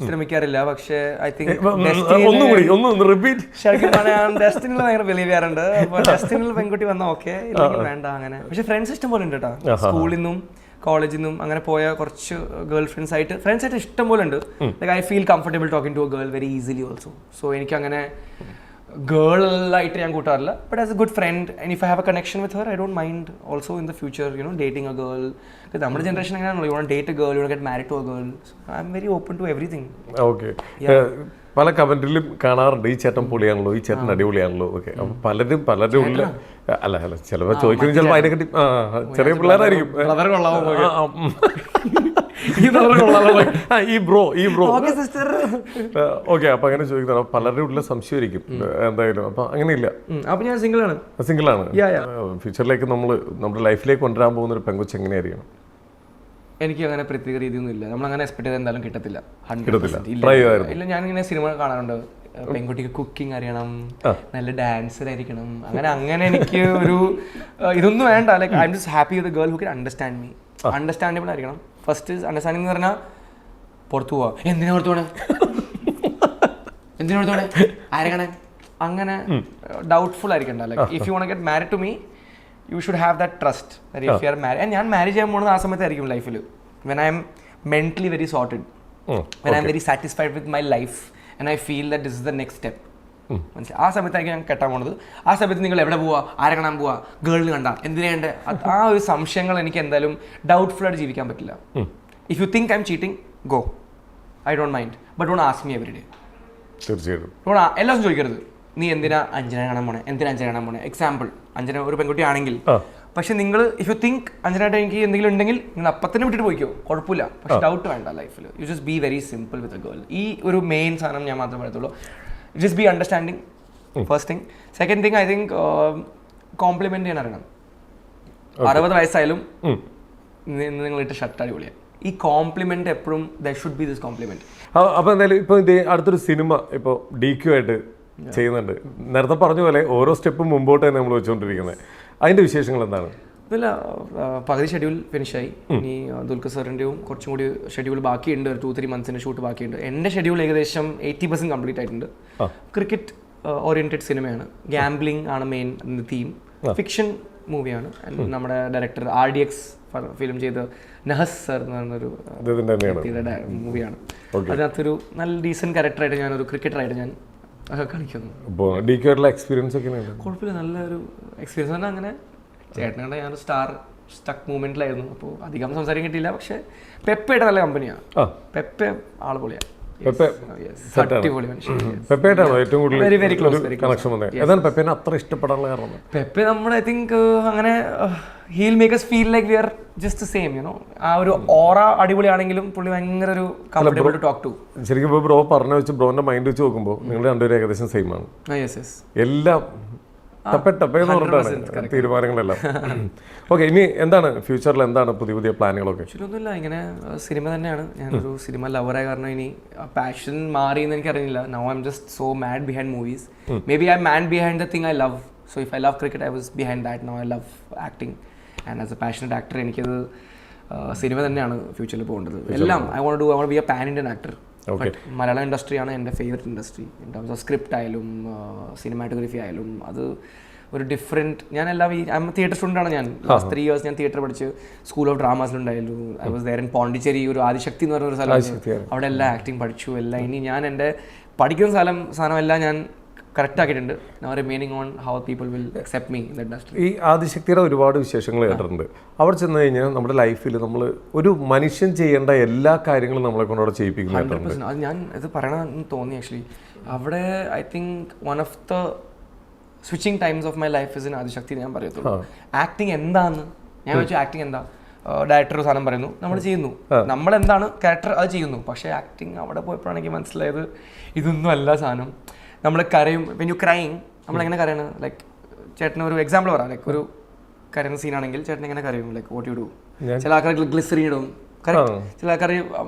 ശ്രമിക്കാറില്ല. പക്ഷേ ഐ തിങ്ക് ഡെസ്റ്റിനിൽ ഭയങ്കര ബിലീവ് ചെയ്യാറുണ്ട്. അപ്പോൾ ഡെസ്റ്റിനിൽ പെൺകുട്ടി വന്നാൽ ഓക്കെ, ഇല്ലെങ്കിൽ വേണ്ട അങ്ങനെ. പക്ഷെ ഫ്രണ്ട്സ് ഇഷ്ടം പോലെ ഉണ്ട് കേട്ടോ. സ്കൂളിൽ നിന്നും കോളേജിൽ നിന്നും അങ്ങനെ പോയ കുറച്ച് ഗേൾ ഫ്രണ്ട്സ് ആയിട്ട് ഇഷ്ടം പോലെ ഉണ്ട്. Like I feel comfortable talking to a girl very easily also. So എനിക്ക് അങ്ങനെ ഗേളായിട്ട് ഞാൻ കൂട്ടാറില്ല. But as a good friend and if I have a connection with her, I don't mind also in the future dating a girl. നമ്മുടെ generation എങ്ങനെയാണല്ലോ, you want date a girl, you want get married to a girl. I'm very open to everything. Okay. പല കമന്റിലും കാണാറുണ്ട്, ഈ ചേട്ടൻ പൊളിയാണല്ലോ, ഈ ചേട്ടൻ അടിപൊളിയാണല്ലോ. Okay. അപ്പം പലരും ഉള്ള അല്ല ചിലപ്പോൾ ചോദിക്കുന്നത് ചിലപ്പോൾ അതിനെക്കട്ടി ചെറിയ പിള്ളേരായിരിക്കും. ഈ ബ്രോ ഓക്കെ. അപ്പൊ അങ്ങനെ ചോദിക്കുന്ന പലരുടെ ഉള്ള സംശയമായിരിക്കും എന്തായാലും. അപ്പൊ അങ്ങനെയില്ല. അപ്പൊ ഞാൻ സിംഗിളാണ്. ഫ്യൂച്ചറിലേക്ക് നമ്മുടെ ലൈഫിലേക്ക് കൊണ്ടുവരാൻ പോകുന്ന ഒരു പെങ്കൊച്ച് എങ്ങനെയായിരിക്കണം? എനിക്ക് അങ്ങനെ പ്രത്യേക രീതിയൊന്നും ഇല്ല. നമ്മളങ്ങനെ എക്സ്പെക്ട് ചെയ്ത് എന്തായാലും കിട്ടത്തില്ല. ഇല്ല, ഞാനിങ്ങനെ സിനിമ കാണാറുണ്ട്, പെൺകുട്ടിക്ക് കുക്കിംഗ് അറിയണം, നല്ല ഡാൻസർ ആയിരിക്കണം, അങ്ങനെ എനിക്ക് ഒരു ഇതൊന്നും വേണ്ട. Like I am just happy with a girl who can understand me. Understandable ആയിരിക്കണം. ഫസ്റ്റ് അണ്ടർസ്റ്റാൻഡിംഗ് എന്ന് പറഞ്ഞാൽ പുറത്തു പോവാ, എന്തിനാ പുറത്തു പോണേ, ആരെ കാണാൻ, അങ്ങനെ ഡൗട്ട്ഫുൾ ആയിരിക്കണ്ട. Like if you want get married to me, you should have that trust that if you are married, and ഞാൻ മാരേജ് ചെയ്യാൻ പോകുന്നത് ആ സമയത്തായിരിക്കും ലൈഫിൽ, when I am mentally very sorted, when I am very satisfied with my life and I feel that this is the next step. മനസ്സിലായി? ആ സമയത്തായിരിക്കും ഞാൻ കെട്ടാൻ പോകുന്നത്. ആ സമയത്ത് നിങ്ങൾ എവിടെ പോവാ, ആരെ കാണാൻ പോവാ, ഗേളിന് കണ്ട, എന്തിനാ കണ്ടേ, ആ ഒരു സംശയങ്ങൾ എനിക്ക് എന്തായാലും ഡൗട്ട്ഫുൾ ആയിട്ട് ജീവിക്കാൻ പറ്റില്ല. If you think I M cheating, go, I don't mind, but don't ask me every day. തീർച്ചയായിട്ടും എല്ലാ ദിവസവും ചോദിക്കരുത്, നീ എന്തിനാ അഞ്ജന കാണാൻ പോണേ. എക്സാമ്പിൾ, അഞ്ജന ഒരു പെൺകുട്ടി ആണെങ്കിൽ, പക്ഷെ നിങ്ങൾ ഇഫ് യു തിങ്ക് അഞ്ജനായിട്ട് എനിക്ക് എന്തെങ്കിലും ഉണ്ടെങ്കിൽ നിങ്ങൾ അപ്പം തന്നെ വിട്ടിട്ട് പോയിക്കോ, കുഴപ്പമില്ല. പക്ഷെ ഡൗട്ട് വേണ്ട ലൈഫിൽ. You just be very simple with a girl. ഈ ഒരു മെയിൻ സാധനം ഞാൻ മാത്രമേ പറയത്തുള്ളൂ. Just be understanding, first thing. Second thing, I think compliment ചെയ്യാൻ അറിയണം. 60 വയസ്സായാലും നിങ്ങളിട്ട് ഷർട്ട് അടിപൊളിയാണ്. ഈ കോംപ്ലിമെന്റ് എപ്പോഴും there should be this compliment. അപ്പോൾ എന്തായാലും ഇപ്പോൾ ഇത് അടുത്തൊരു സിനിമ ഇപ്പോൾ DQ ആയിട്ട് ചെയ്യുന്നുണ്ട്. നേരത്തെ പറഞ്ഞ പോലെ ഓരോ സ്റ്റെപ്പും മുമ്പോട്ട് തന്നെ നമ്മൾ വെച്ചുകൊണ്ടിരിക്കുന്നത്. അതിൻ്റെ വിശേഷങ്ങൾ എന്താണ്? ഇല്ല, പകുതി ഷെഡ്യൂൾ ഫിനിഷായി. ഇനി ദുൽഖർ സാറിൻ്റെയും കുറച്ചും കൂടി ഷെഡ്യൂൾ ബാക്കിയുണ്ട്. ഒരു 2-3 മന്ത്സിൻ്റെ ഷൂട്ട് ബാക്കിയുണ്ട്. എൻ്റെ ഷെഡ്യൂൾ ഏകദേശം 80% കംപ്ലീറ്റ് ആയിട്ടുണ്ട്. ക്രിക്കറ്റ് ഓറിയൻറ്റഡ് സിനിമയാണ്. ഗാംബ്ലിംഗ് ആണ് മെയിൻ തീം. ഫിക്ഷൻ മൂവിയാണ്. നമ്മുടെ ഡയറക്ടർ RDX ഫിലിം ചെയ്ത നഹസ് സർ എന്ന് പറഞ്ഞൊരു മൂവിയാണ്. അതിനകത്തൊരു നല്ല ഡീസൻറ്റ് ക്യാരക്ടറായിട്ട് ഞാനൊരു ക്രിക്കറ്ററായിട്ട് ഞാൻ കളിക്കുന്നു. കുഴപ്പമില്ല, നല്ലൊരു എക്സ്പീരിയൻസ് പറഞ്ഞാൽ അങ്ങനെ ചേട്ടനാണ്. ഞാൻ സ്റ്റക്ക് മൂവ്മെന്റിലായിരുന്നു. അപ്പോൾ അധികം സംസാരിക്കാൻ കിട്ടിയില്ല. പക്ഷെ പെപ്പയുടെ നല്ല കമ്പനിയാണ്. പെപ്പ ആള് പൊളിയാണ്. പെപ്പയായിട്ടാണോ ഏറ്റവും കൂടുതൽ കണക്ഷൻ വന്നത്? ഏതാണ് പെപ്പേനെ അത്ര ഇഷ്ടപ്പെടാനുള്ള കാരണം? പെപ്പെ നമ്മൾ ഐ തിങ്ക് അങ്ങനെ he'll make us feel like we are just same, you know. ആ ഒരു ഓറ അടിപൊളിയാണെങ്കിലും പുള്ളി ഭയങ്കര ഒരു കംഫർട്ടബിൾ ടു ടോക്ക് ടു. ശരിക്കും ഇപ്പോൾ ബ്രോ പറഞ്ഞു വെച്ച് ബ്രോന്റെ മൈൻഡ് വെച്ച് നോക്കുമ്പോൾ നിങ്ങൾ രണ്ടുപേരും ഏകദേശം സെയിം ആണ്. എല്ലാം ടപ്പേന്ന് പറഞ്ഞിട്ടാണ് തീരുമാനങ്ങളെല്ലാം. ഓക്കെ, ഇനി എന്താണ് ഫ്യൂച്ചറിൽ എന്താണ് പുതിയ പുതിയ പ്ലാനുകളൊക്കെ? ഒന്നുമില്ല, ഇങ്ങനെ സിനിമ തന്നെയാണ്. ഞാനൊരു സിനിമ ലവറായ കാരണം ഇനി പാഷൻ മാറി എന്ന് എനിക്കറിയില്ല. Now I'm just so mad behind movies. Maybe I'm mad behind the thing I love. So if I love cricket I was behind that. Now I love acting and as a passionate actor എനിക്കത് cinema തന്നെയാണ് ഫ്യൂച്ചറിൽ പോകേണ്ടത്. എല്ലാം I want be a pan Indian actor. Malayalam ഇൻഡസ്ട്രിയാണ് എൻ്റെ favourite industry. In terms of script ആയാലും cinematography ആയാലും അത് ഒരു ഡിഫറെൻറ്റ്. ഞാൻ എല്ലാം തിയേറ്റർ സ്റ്റുഡൻ്റാണ്. ഞാൻ ലാസ്റ്റ് 3 years ഞാൻ തിയേറ്റർ പഠിച്ച് സ്കൂൾ ഓഫ് ഡ്രാമാസിലുണ്ടായിരുന്നു. I was there in Pondicherry. ഒരു ആദിശക്തി എന്ന് പറഞ്ഞൊരു സ്ഥലം, അവിടെ എല്ലാം ആക്ടിങ് പഠിച്ചു. എല്ലാം ഇനി ഞാൻ എൻ്റെ പഠിക്കുന്ന സാധനം എല്ലാം ഞാൻ കറക്റ്റ് ആക്കിയിട്ടുണ്ട്. Now remaining on how people will accept me in the industry. ഈ ആദിശക്തിയുടെ ഒരുപാട് വിശേഷങ്ങൾ കേട്ടിട്ടുണ്ട്. അവിടെ ചെന്ന് കഴിഞ്ഞാൽ നമ്മുടെ ലൈഫിൽ നമ്മൾ ഒരു മനുഷ്യൻ ചെയ്യേണ്ട എല്ലാ കാര്യങ്ങളും നമ്മളെ കൊണ്ട് അവിടെ ചെയ്യിപ്പിക്കുന്നുണ്ട്. 100%. അത് ഞാൻ ഇത് പറയണമെന്ന് തോന്നി ആക്ച്വലി. അവിടെ I think one of the switching times of my life is in Adishakti ഞാൻ പറയത്തുള്ളൂ. ആക്ടിങ് എന്താന്ന് ഞാൻ വെച്ചു. ആക്ടിങ് എന്താ, ഡയറക്ടർ ഒരു സാധനം പറയുന്നു, നമ്മൾ ചെയ്യുന്നു. നമ്മളെന്താണ് ക്യാരക്ടർ അത് ചെയ്യുന്നു. പക്ഷേ ആക്ടിങ് അവിടെ പോയപ്പോഴാണ് എനിക്ക് മനസ്സിലായത് ഇതൊന്നും അല്ല സാധനം. നമ്മൾ കരയും. വെൻ യു ക്രൈങ് നമ്മളെങ്ങനെ കരയണം? ലൈക്ക് ചേട്ടന് ഒരു എക്സാമ്പിൾ പറയാം. ലൈക്ക് ഒരു കരയുന്ന സീനാണെങ്കിൽ ചേട്ടൻ എങ്ങനെ കരയും? Like what you do? ചില ആൾക്കാർ ഗ്ലിസറിൻ ഇടും. ചില ആൾക്കാർ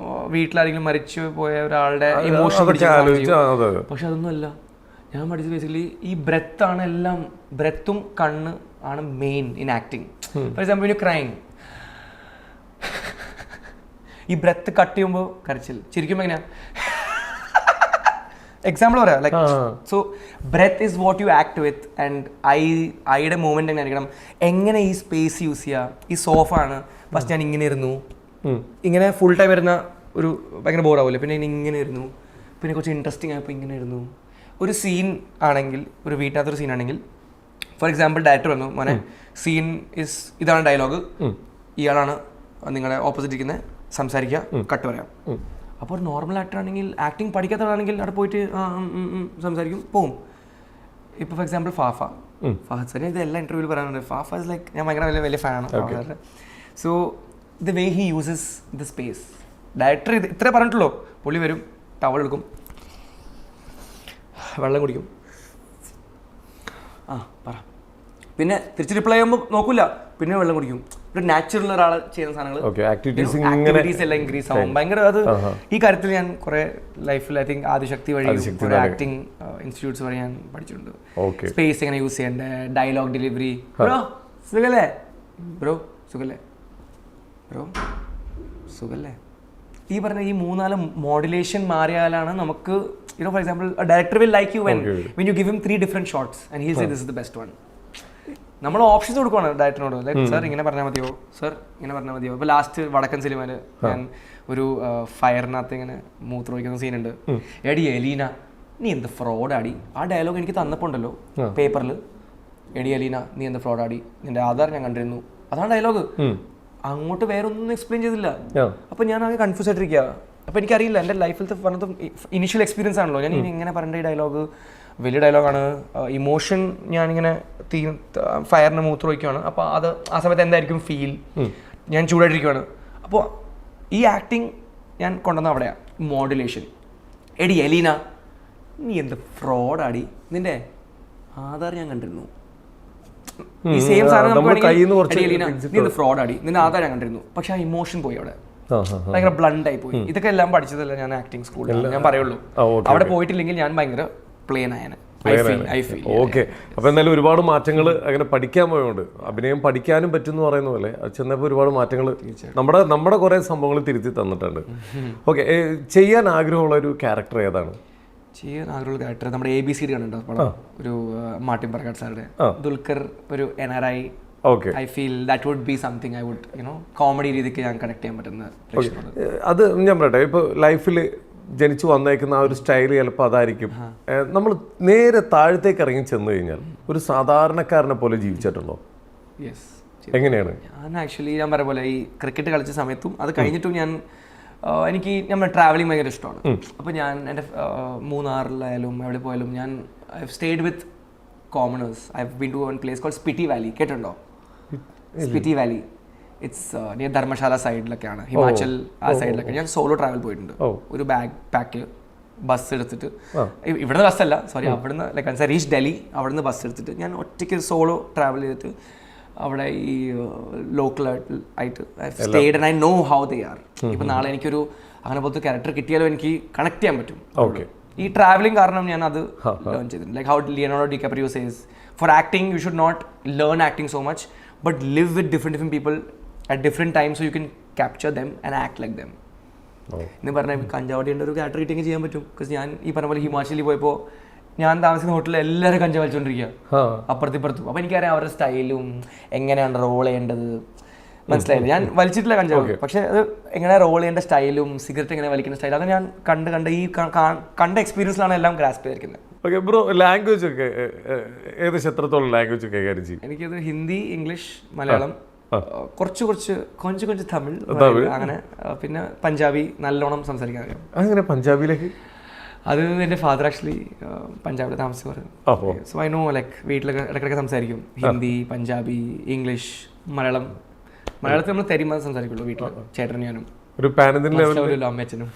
വീട്ടിലാരെങ്കിലും മരിച്ചു പോയ ഒരാളുടെ ഇമോഷൻ. പക്ഷെ അതൊന്നും അല്ല. ഞാൻ പഠിച്ചത് ബേസിക്കലി ഈ ബ്രെത്താണ് എല്ലാം. ബ്രെത്തും കണ്ണ് ആണ് main in acting. For example you crying, ഈ ബ്രെത്ത് കട്ട് ചെയ്യുമ്പോൾ കരച്ചിൽ, ചിരിക്കുമ്പോൾ എങ്ങനെയാ? എക്സാമ്പിൾ പറയാം. Like so breath is what you act with. And ഐയുടെ മൂവ്മെന്റ് എങ്ങനെ ആയിരിക്കണം, എങ്ങനെ ഈ സ്പേസ് യൂസ് ചെയ്യുക. ഈ സോഫ ആണ് ഫസ്റ്റ് ഞാൻ ഇങ്ങനെ ഇരുന്നു, ഇങ്ങനെ ഫുൾ ടൈം വരുന്ന ഒരു ഭയങ്കര ബോറാവില്ലേ. പിന്നെ ഇങ്ങനെ ഇരുന്നു, പിന്നെ കുറച്ച് ഇൻട്രസ്റ്റിംഗ് ആയപ്പോൾ ഇങ്ങനെ ഇരുന്നു. ഒരു സീൻ ആണെങ്കിൽ, ഒരു വീട്ടിനകത്തൊരു സീൻ ആണെങ്കിൽ, ഫോർ എക്സാമ്പിൾ ഡയറക്ടർ പറഞ്ഞു, മോനെ സീൻ ഇസ് ഇതാണ് ഡയലോഗ്, ഇയാളാണ് നിങ്ങളെ ഓപ്പോസിറ്റ് ഇരിക്കുന്നത്, സംസാരിക്കുക, കട്ട് പറയാം. അപ്പോൾ ഒരു നോർമൽ ആക്ടർ ആണെങ്കിൽ, ആക്ടിങ് പഠിക്കാത്തവരാണെങ്കിൽ അവിടെ പോയിട്ട് സംസാരിക്കും, പോവും. ഇപ്പോൾ ഫോർ എക്സാമ്പിൾ ഫഹദ് സാറിന് ഇത് എല്ലാ ഇൻ്റർവ്യൂവിൽ പറയാനുണ്ട്. ഫാഫ ഇസ് ലൈക്ക്, ഞാൻ ഭയങ്കര വലിയ ഫാനാണ്. So the way he uses the space. Director ഇത് ഇത്രേ പറഞ്ഞിട്ടുള്ളൂ. പുള്ളി വരും, ടവൽ എടുക്കും, വെള്ളം കുടിക്കും, പറ, പിന്നെ തിരിച്ച് റിപ്ലൈ ചെയ്യുമ്പോൾ നോക്കൂല, പിന്നെ വെള്ളം കുടിക്കും. ഒരു നാച്ചുറൽ ഒരാൾ ചെയ്യുന്ന സാധനങ്ങൾ ആക്ടിവിറ്റീസ് എല്ലാം ഇൻക്രീസ് ആവും. ഭയങ്കര അത് ഈ കാര്യത്തിൽ ഞാൻ കുറെ ലൈഫിൽ ഐ തിങ്ക് ആദിശക്തി വഴി കുറെ ആക്ടിങ് ഇൻസ്റ്റിറ്റ്യൂട്ട്സ് വഴി ഞാൻ പഠിച്ചിട്ടുണ്ട്. സ്പേസ് എങ്ങനെ യൂസ് ചെയ്യണ്ടേ, ഡയലോഗ് ഡെലിവറി. ബ്രോ സുഖല്ലേ, ബ്രോ സുഖല്ലേ, ബ്രോ സുഖല്ലേ, ഈ പറഞ്ഞ ഈ 3-4 മോഡുലേഷൻ മാറിയാലാണ് നമുക്ക്, you know, for example, a director will like you when you give him 3 different shots and he'll say this is the best one. നമ്മൾ ഓപ്ഷൻസ് കൊടുക്കുവാണ് ഡയറക്ടറിനോട്. ലൈക്ക് സാർ ഇങ്ങനെ പറഞ്ഞാൽ മതിയോ, സാർ ഇങ്ങനെ പറഞ്ഞാൽ മതിയോ. ഇപ്പോൾ ലാസ്റ്റ് വടക്കൻ സിനിമയിൽ ഞാൻ ഒരു ഫയറിനകത്ത് ഇങ്ങനെ മൂത്രമൊഴിക്കുന്ന സീനുണ്ട്. എടി എലീന നീ എന്ത് ഫ്രോഡാടി. ആ ഡയലോഗ് എനിക്ക് തന്നപ്പോൾ ഉണ്ടല്ലോ പേപ്പറിൽ, എടി എലീന നീ എന്ത് ഫ്രോഡാടി, നിന്റെ ആധാർ ഞാൻ കണ്ടിരുന്നു, അതാണ് ഡയലോഗ്. അങ്ങോട്ട് വേറെ ഒന്നും എക്സ്പ്ലെയിൻ ചെയ്തില്ല. അപ്പോൾ ഞാൻ ആകെ കൺഫ്യൂസ് ആയിട്ടിരിക്കുക. അപ്പോൾ എനിക്കറിയില്ല, എൻ്റെ ലൈഫിലത്തെ one of the initial experience ആണല്ലോ. ഞാൻ ഇങ്ങനെ പറയേണ്ട ഈ ഡയലോഗ് വലിയ ഡയലോഗാണ്. ഇമോഷൻ ഞാനിങ്ങനെ ഫയറിന് മൂത്രമൊഴിക്കുകയാണ്. അപ്പോൾ അത് ആ സമയത്ത് എന്തായിരിക്കും ഫീൽ, ഞാൻ ചൂടായിട്ടിരിക്കുകയാണ്. അപ്പോൾ ഈ ആക്ടിങ് ഞാൻ കൊണ്ടുവന്ന അവിടെയാണ് മോഡുലേഷൻ. എടി എലീന നീ എന്ത് ഫ്രോഡാടി, നിന്റെ ആധാർ ഞാൻ കണ്ടിരുന്നു. ഈ സെയിം സാധനം നീ എന്ത് ഫ്രോഡാടി, നിന്റെ ആധാർ ഞാൻ കണ്ടിരുന്നു. പക്ഷെ ആ ഇമോഷൻ പോയി അവിടെ, ഭയങ്കര ബ്ലണ്ടായി പോയി. ഇതൊക്കെ എല്ലാം പഠിച്ചതല്ല ഞാൻ ആക്ടിങ് സ്കൂളിൽ, ഞാൻ പറയുള്ളൂ. അവിടെ പോയിട്ടില്ലെങ്കിൽ ഞാൻ ഭയങ്കര പ്ലെയിൻ ആയനെ. ഓക്കെ. അപ്പോൾ എന്തായാലും ഒരുപാട് മാറ്റങ്ങൾ അങ്ങനെ പഠിക്കാൻ പോയതുകൊണ്ട് അഭിനയം പഠിക്കാനും പറ്റും എന്ന് പറയുന്ന പോലെ അത് ചെന്നപ്പോൾ ഒരുപാട് മാറ്റങ്ങൾ നമ്മുടെ കുറേ സംഭവങ്ങൾ തിരുത്തി തന്നിട്ടുണ്ട്. ഓക്കെ, ചെയ്യാൻ ആഗ്രഹമുള്ള ഒരു ക്യാരക്ടർ ഏതാണ്? ചെയ്യാൻ ആഗ്രഹമുള്ള ക്യാരക്ടർ നമ്മുടെ ABCD കണ്ടോ പടം, ഒരു മാർട്ടിൻ പറക്കാട് സാറുടെ, ദുൽഖർ ഒരു NRI. I feel that would be something I would comedy രീതിക്ക് ഞാൻ കണക്ട് ചെയ്യാൻ പറ്റുന്ന. അത് ഞാൻ പറയട്ടെ, ഇപ്പോൾ ലൈഫിൽ ജനിച്ചു വന്നേക്കുന്ന ആ ഒരു സ്റ്റൈൽ ചിലപ്പോൾ അതായിരിക്കും. നമ്മൾ നേരെ താഴത്തേക്ക് ഇറങ്ങി ചെന്ന് കഴിഞ്ഞാൽ ഒരു സാധാരണക്കാരനെ പോലെ ജീവിച്ചിട്ടുണ്ടോ? യെസ്. എങ്ങനെയാണ്? ഞാൻ ആക്ച്വലി ഞാൻ പറഞ്ഞ പോലെ ഈ ക്രിക്കറ്റ് കളിച്ച സമയത്തും അത് കഴിഞ്ഞിട്ടും എനിക്ക് നമ്മൾ ട്രാവലിംഗ് ഭയങ്കര ഇഷ്ടമാണ്. അപ്പോൾ ഞാൻ എൻ്റെ മൂന്നാറിലായാലും എവിടെ പോയാലും ഞാൻ I have stayed with commoners. I have been to one place called Spiti valley. കേട്ടിട്ടുണ്ടോ? Spiti valley it's near Dharamshala സൈഡിലൊക്കെയാണ്, ഹിമാചൽ ആ സൈഡിലൊക്കെ. ഞാൻ സോളോ ട്രാവൽ പോയിട്ടുണ്ട്. ഒരു ബാഗ് പാക്ക് ബസ് എടുത്തിട്ട്, ഇവിടുന്ന് ബസ്സല്ല സോറി, അവിടുന്ന് ലൈക്ക് റീച്ച് ഡൽഹി, അവിടുന്ന് ബസ് എടുത്തിട്ട് ഞാൻ ഒറ്റയ്ക്ക് സോളോ ട്രാവൽ ചെയ്തിട്ട് അവിടെ ഈ ലോക്കൽ ആയിട്ട് stayed and I know how they are. ഇപ്പം നാളെ എനിക്കൊരു അങ്ങനെ പോലത്തെ ക്യാരക്ടർ കിട്ടിയാലും എനിക്ക് കണക്ട് ചെയ്യാൻ പറ്റും. ഈ ട്രാവലിംഗ് കാരണം ഞാൻ അത് ലേൺ ചെയ്തിട്ടുണ്ട്. Like how Leonardo DiCaprio says for acting you should not learn acting so much but live with different people at different times so you can capture them and act like them. എന്ന് പറഞ്ഞാൽ കഞ്ചാവടിയുടെ ഒരു character കിട്ടിയെങ്കിൽ ചെയ്യാൻ പറ്റും. Because ഞാൻ ഈ പറഞ്ഞ പോലെ ഹിമാചലിൽ പോയപ്പോൾ ഞാൻ താമസിക്കുന്ന ഹോട്ടലിൽ എല്ലാവരും കഞ്ചാവ് വലിച്ചുകൊണ്ടിരിക്കുക അപ്പുറത്തിപ്പുറത്തും. അപ്പോൾ എനിക്കറിയാം അവരുടെ സ്റ്റൈലും എങ്ങനെയാണ് റോൾ ചെയ്യേണ്ടത്, മനസ്സിലായില്ല. ഞാൻ വലിച്ചിട്ടില്ല കഞ്ചാവ്, പക്ഷേ അത് എങ്ങനെ റോൾ ചെയ്യേണ്ട സ്റ്റൈലും സിഗരറ്റ് എങ്ങനെ വലിക്കുന്ന സ്റ്റൈലും അത് ഞാൻ കണ്ട് ഈ കണ്ട എക്സ്പീരിയൻസിലാണ് എല്ലാം ഗ്രാസ്പ് ചെയ്തിരിക്കുന്നത്. ഓക്കെ ബ്രോ, ലാംഗ്വേജ് ഒക്കെ ഏകദേശം എത്രത്തോളം ലാംഗ്വേജ് ഒക്കെ കൈകാര്യം ചെയ്യും? എനിക്കത് ഹിന്ദി, ഇംഗ്ലീഷ്, മലയാളം, കുറച്ച് തമിഴ്, അങ്ങനെ പിന്നെ പഞ്ചാബി നല്ലോണം സംസാരിക്കാൻ അറിയാം. അങ്ങനെ പഞ്ചാബിയിലേക്ക് അത് എൻ്റെ ഫാദർ ആക്ച്വലി പഞ്ചാബിൽ താമസിച്ചു. സോ ഐ നോ ലൈക്ക് വീട്ടിലൊക്കെ ഇടയ്ക്കിടയ്ക്ക് സംസാരിക്കും ഹിന്ദി, പഞ്ചാബി, ഇംഗ്ലീഷ്, മലയാളം. മലയാളത്തിൽ നമ്മൾ തരിമാ സംസാരിക്കുള്ളൂ വീട്ടിൽ, ചേട്ടനും ഞാനും. ഒരു പാൻ ഇന്ത്യൻ ലെവലിൽ അമ്മച്ചനും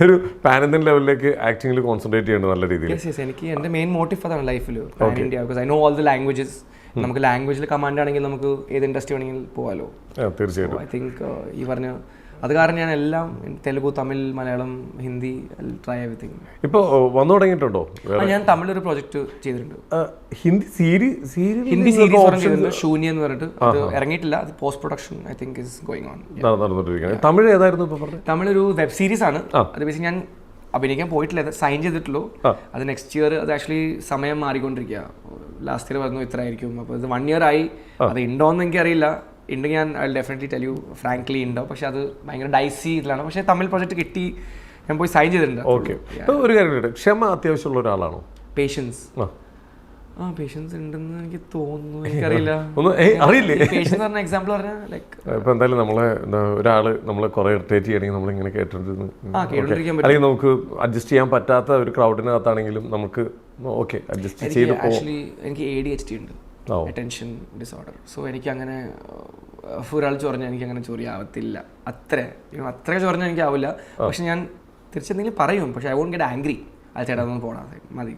ഒരു പാൻ ഇന്ത്യൻ ലെവലിലേക്ക് ആക്ടിങ്ങിൽ കോൺസെൻട്രേറ്റ് ചെയ്യണം നല്ല രീതിയിൽ. എനിക്ക് എൻ്റെ മെയിൻ മോട്ടീവ് അതാണ് ലൈഫിൽ, pan India. Because I know all the languages. നമുക്ക് ലാംഗ്വേജിൽ കമാൻഡ് ആണെങ്കിൽ നമുക്ക് ഏത് ഇൻഡസ്ട്രി വേണമെങ്കിൽ പോകാമല്ലോ. തീർച്ചയായിട്ടും. ഐ തിങ്ക് ഈ പറഞ്ഞ അത് കാരണം ഞാൻ എല്ലാം തെലുഗു, തമിഴ്, മലയാളം, ഹിന്ദി ട്രൈ എവറിത്തിങ്. ഇപ്പോൾ വന്നു തുടങ്ങിയിട്ടുണ്ടോ? ഞാൻ തമിഴൊരു പ്രോജക്റ്റ് ചെയ്തിട്ടുണ്ട്. ഹിന്ദി സീരീസ് ചെയ്തിട്ടുണ്ട്, ശൂന്യ എന്ന് പറഞ്ഞിട്ട്. അത് ഇറങ്ങിയിട്ടില്ല, അത് post production I think is going on. നടന്നുകൊണ്ടിരിക്കുകയാണ്. തമിഴ് ഏതായിരുന്നു ഇപ്പോൾ പറഞ്ഞത്? തമിഴ് ഒരു വെബ് സീരീസ് ആണ്. അത് ബേസിക് ഞാൻ അഭിനയിക്കാൻ പോയിട്ടില്ല, അത് സൈൻ ചെയ്തിട്ടുള്ളൂ. അത് നെക്സ്റ്റ് ഇയർ, അത് ആക്ച്വലി സമയം മാറിക്കൊണ്ടിരിക്കുക. ലാസ്റ്റ് ഇയർ പറഞ്ഞു ഇത്ര ആയിരിക്കും, അപ്പോൾ ഇത് 1 year ആയി. അത് ഉണ്ടോയെന്ന് എനിക്കറിയില്ല. ഉണ്ടെങ്കിൽ ഞാൻ I definitely tell you frankly ഉണ്ടോ. പക്ഷെ അത് ഭയങ്കര ഡൈസി ഇതിലാണ്. പക്ഷേ തമിഴ് പ്രോജക്റ്റ് കിട്ടി, ഞാൻ പോയി സൈൻ ചെയ്തിട്ടുണ്ട്. ഓക്കെ. ഒരു കാര്യം, ക്ഷമ അത്യാവശ്യമുള്ള ഒരാളാണോ? പേഷ്യൻസ് പേഷ്യൻസ് ഉണ്ടെന്ന് എനിക്ക് തോന്നുന്നു, എനിക്കറിയില്ല. അറിയില്ലേ? പേഷ്യൻസ് പറഞ്ഞ എക്സാമ്പിൾ പറഞ്ഞാൽ ലൈക്ക് ഇപ്പം എന്തായാലും ഒരാള് നമ്മളെ കുറെ ഇറിറ്റേറ്റ് ചെയ്യണമെങ്കിൽ നമ്മളിങ്ങനെ കേട്ടിരുന്നു, അല്ലെങ്കിൽ നമുക്ക് അഡ്ജസ്റ്റ് ചെയ്യാൻ പറ്റാത്ത ഒരു ക്രൗഡിനകത്താണെങ്കിലും നമുക്ക് ഓക്കെ അഡ്ജസ്റ്റ് ചെയ്ത് ആക്ച്വലി എനിക്ക് ADHD ഉണ്ട്, അറ്റൻഷൻ ഡിസോർഡർ. സോ എനിക്ക് അങ്ങനെ ഒരാൾ ചൊറിഞ്ഞാൽ എനിക്ക് അങ്ങനെ ചൊറിയാവത്തില്ല. അത്ര ചൊറിഞ്ഞാൽ എനിക്ക് ആവില്ല. പക്ഷെ ഞാൻ തിരിച്ചെന്തെങ്കിലും പറയും, പക്ഷെ ഐ വോണ്ട് ഗെറ്റ് ആംഗ്രി. അത് ചേട്ടാ ഒന്നും പോടാതെ മതി,